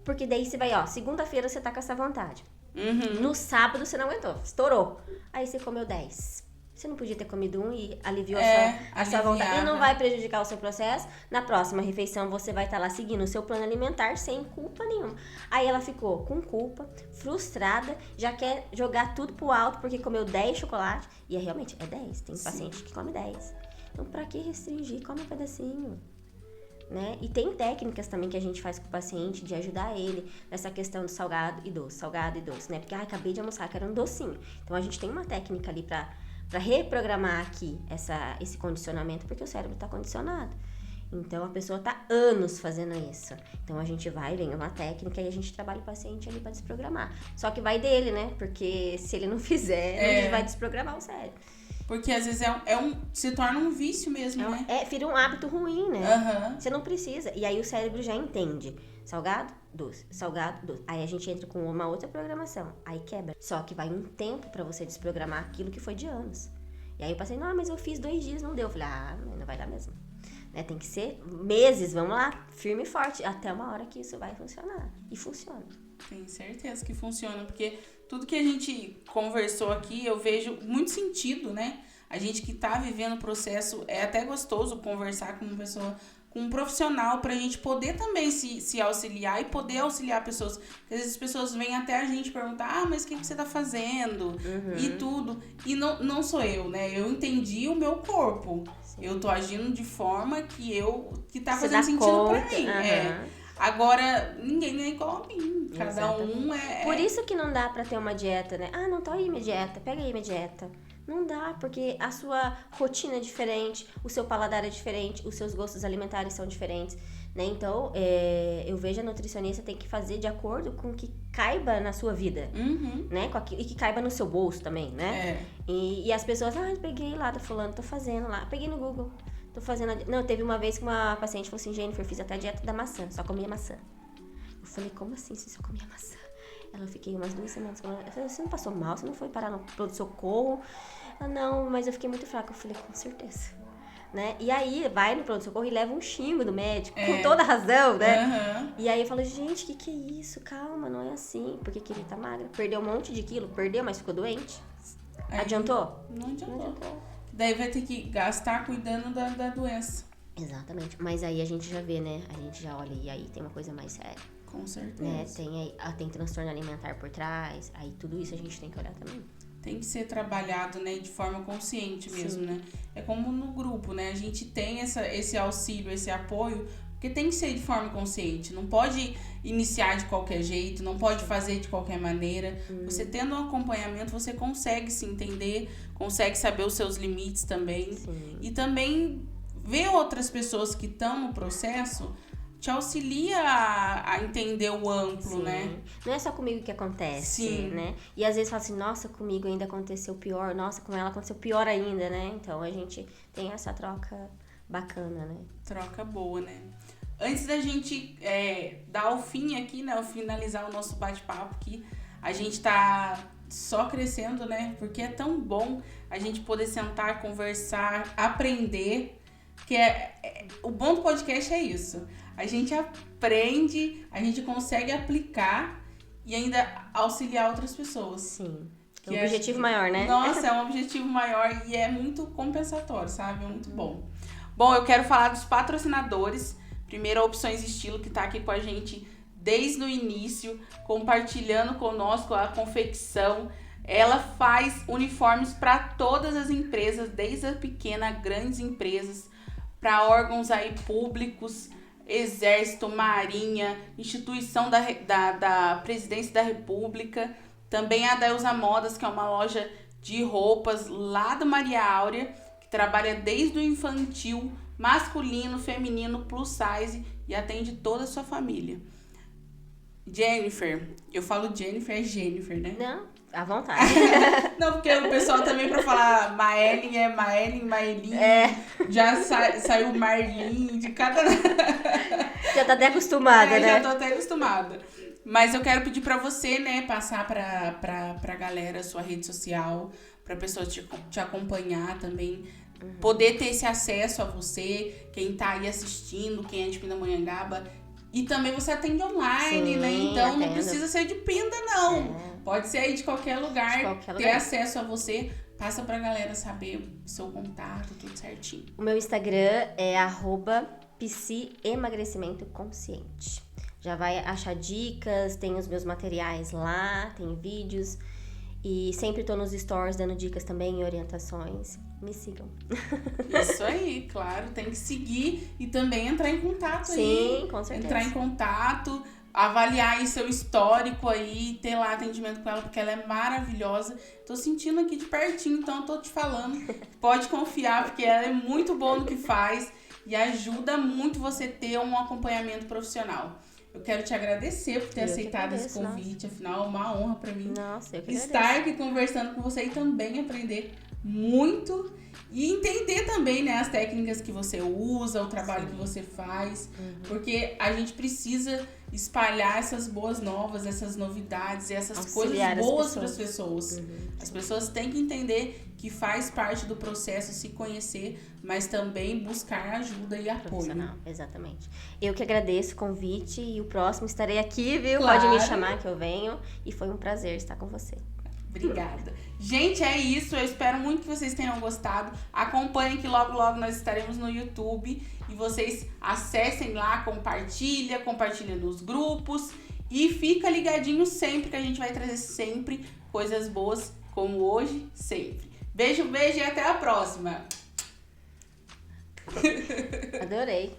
porque daí você vai, segunda-feira você tá com essa vontade. No sábado você não aguentou, estourou. Aí você comeu 10. Você não podia ter comido e aliviou a sua vontade. E não vai prejudicar o seu processo. Na próxima refeição você vai estar lá seguindo o seu plano alimentar sem culpa nenhuma. Aí ela ficou com culpa, frustrada, já quer jogar tudo pro alto porque comeu 10 chocolates. E realmente é 10, tem paciente que come 10. Então pra que restringir? Come um pedacinho. né? E tem técnicas também que a gente faz com o paciente de ajudar ele nessa questão do salgado e doce, né? Porque, acabei de almoçar, quero um docinho. Então, a gente tem uma técnica ali pra reprogramar aqui esse condicionamento, porque o cérebro tá condicionado. Então, a pessoa tá anos fazendo isso. Então, a gente vem uma técnica e a gente trabalha o paciente ali pra desprogramar. Só que vai dele, né? Porque se ele não fizer, ele vai desprogramar o cérebro. Porque às vezes se torna um vício mesmo, né? Vira um hábito ruim, né? Uhum. Você não precisa. E aí o cérebro já entende. Salgado, doce. Salgado, doce. Aí a gente entra com uma outra programação. Aí quebra. Só que vai um tempo pra você desprogramar aquilo que foi de anos. E aí eu passei, não, mas eu fiz 2 dias, não deu. Eu falei, não vai dar mesmo. Né? Tem que ser meses, vamos lá, firme e forte. Até uma hora que isso vai funcionar. E funciona. Tenho certeza que funciona, porque tudo que a gente conversou aqui, eu vejo muito sentido, né? A gente que tá vivendo o processo, é até gostoso conversar com uma pessoa, com um profissional, pra gente poder também se auxiliar e poder auxiliar pessoas. Porque às vezes as pessoas vêm até a gente perguntar, mas o que você tá fazendo? E tudo. E não sou eu, né? Eu entendi o meu corpo. Sim. Eu tô agindo de forma que tá fazendo sentido pra mim. Agora, ninguém é igual a mim. Cada um é... Por isso que não dá pra ter uma dieta, né? Não tô aí minha dieta, pega aí minha dieta. Não dá, porque a sua rotina é diferente, o seu paladar é diferente, os seus gostos alimentares são diferentes, né? Então, eu vejo a nutricionista tem que fazer de acordo com o que caiba na sua vida, né? E que caiba no seu bolso também, né? E as pessoas, peguei lá da fulano, tô fazendo lá, peguei no Google. Tô fazendo... Não, teve uma vez que uma paciente falou assim, Jennifer, fiz até a dieta da maçã, só comia maçã. Eu falei, como assim você só comia maçã? Eu fiquei umas 2 semanas comendo. Eu falei, você não passou mal? Você não foi parar no pronto-socorro? Ela, não, mas eu fiquei muito fraca. Eu falei, com certeza. Né? E aí, vai no pronto-socorro e leva um xingo do médico, com toda razão, né? E aí eu falo, gente, que é isso? Calma, não é assim. Porque que ele tá magra. Perdeu um monte de quilo, mas ficou doente. Adiantou? Não adiantou. Daí vai ter que gastar cuidando da doença. Exatamente. Mas aí a gente já vê, né? A gente já olha e aí tem uma coisa mais séria. Com certeza. Né? Tem transtorno alimentar por trás. Aí tudo isso a gente tem que olhar também. Tem que ser trabalhado, né? De forma consciente mesmo, né? É como no grupo, né? A gente tem esse auxílio, esse apoio, porque tem que ser de forma consciente. Não pode iniciar de qualquer jeito, não pode fazer de qualquer maneira. Você tendo um acompanhamento, você consegue se entender, consegue saber os seus limites também. Sim. E também ver outras pessoas que estão no processo te auxilia a entender o amplo, né? Não é só comigo que acontece, Sim. né? E às vezes fala assim, nossa, comigo ainda aconteceu pior, nossa, com ela aconteceu pior ainda, né? Então a gente tem essa troca bacana, né? Troca boa, né? Antes da gente dar o fim aqui, né? Finalizar o nosso bate-papo aqui, a gente tá só crescendo, né? Porque é tão bom a gente poder sentar, conversar, aprender. Que o bom do podcast é isso. A gente aprende, a gente consegue aplicar e ainda auxiliar outras pessoas. Sim. É um objetivo maior, né? Nossa, é um objetivo maior e é muito compensatório, sabe? É muito bom. Bom, eu quero falar dos patrocinadores. Primeiro, a Opções Estilo, que tá aqui com a gente desde o início, compartilhando conosco a confecção. Ela faz uniformes para todas as empresas, desde a pequena a grandes empresas, para órgãos aí públicos, Exército, Marinha, instituição da Presidência da República. Também a Deusa Modas, que é uma loja de roupas lá do Maria Áurea, que trabalha desde o infantil, masculino, feminino, plus size e atende toda a sua família. Jennifer, eu falo Jennifer, é Jennifer, né? Não, à vontade. Não, porque o pessoal também pra falar Maelin é Maelin, já saiu Marlin, de cada... Já tá até acostumada, né? Já tô até acostumada. Mas eu quero pedir pra você, né, passar pra galera a sua rede social, pra pessoa te acompanhar também, poder ter esse acesso a você, quem tá aí assistindo, quem é de Pindamonhangaba. E também você atende online, Sim, né? Então atendo. não precisa ser de Pinda, não. Pode ser aí de qualquer lugar, ter acesso a você. Passa pra galera saber o seu contato, tudo certinho. O meu Instagram é @psiemagrecimento-consciente. Já vai achar dicas, tem os meus materiais lá, tem vídeos. E sempre tô nos stories dando dicas também e orientações. Me sigam. Isso aí, claro, tem que seguir e também entrar em contato aí. Sim, com certeza. Entrar em contato, avaliar aí seu histórico aí, ter lá atendimento com ela, porque ela é maravilhosa. Tô sentindo aqui de pertinho, então eu tô te falando. Pode confiar, porque ela é muito boa no que faz e ajuda muito você ter um acompanhamento profissional. Eu quero te agradecer por ter aceitado esse convite, afinal é uma honra pra mim estar aqui conversando com você e também aprender muito e entender também, né, as técnicas que você usa, o trabalho que você faz, porque a gente precisa espalhar essas boas novas, essas novidades, essas Auxiliar coisas boas para as pessoas. As pessoas têm que entender que faz parte do processo se conhecer, mas também buscar ajuda e apoio. Exatamente. Eu que agradeço o convite e o próximo estarei aqui, viu? Claro. Pode me chamar que eu venho e foi um prazer estar com você. Obrigada. Gente, é isso. Eu espero muito que vocês tenham gostado. Acompanhem que logo, logo nós estaremos no YouTube. E vocês acessem lá, compartilha nos grupos. E fica ligadinho sempre que a gente vai trazer sempre coisas boas, como hoje, sempre. Beijo, beijo e até a próxima. Adorei.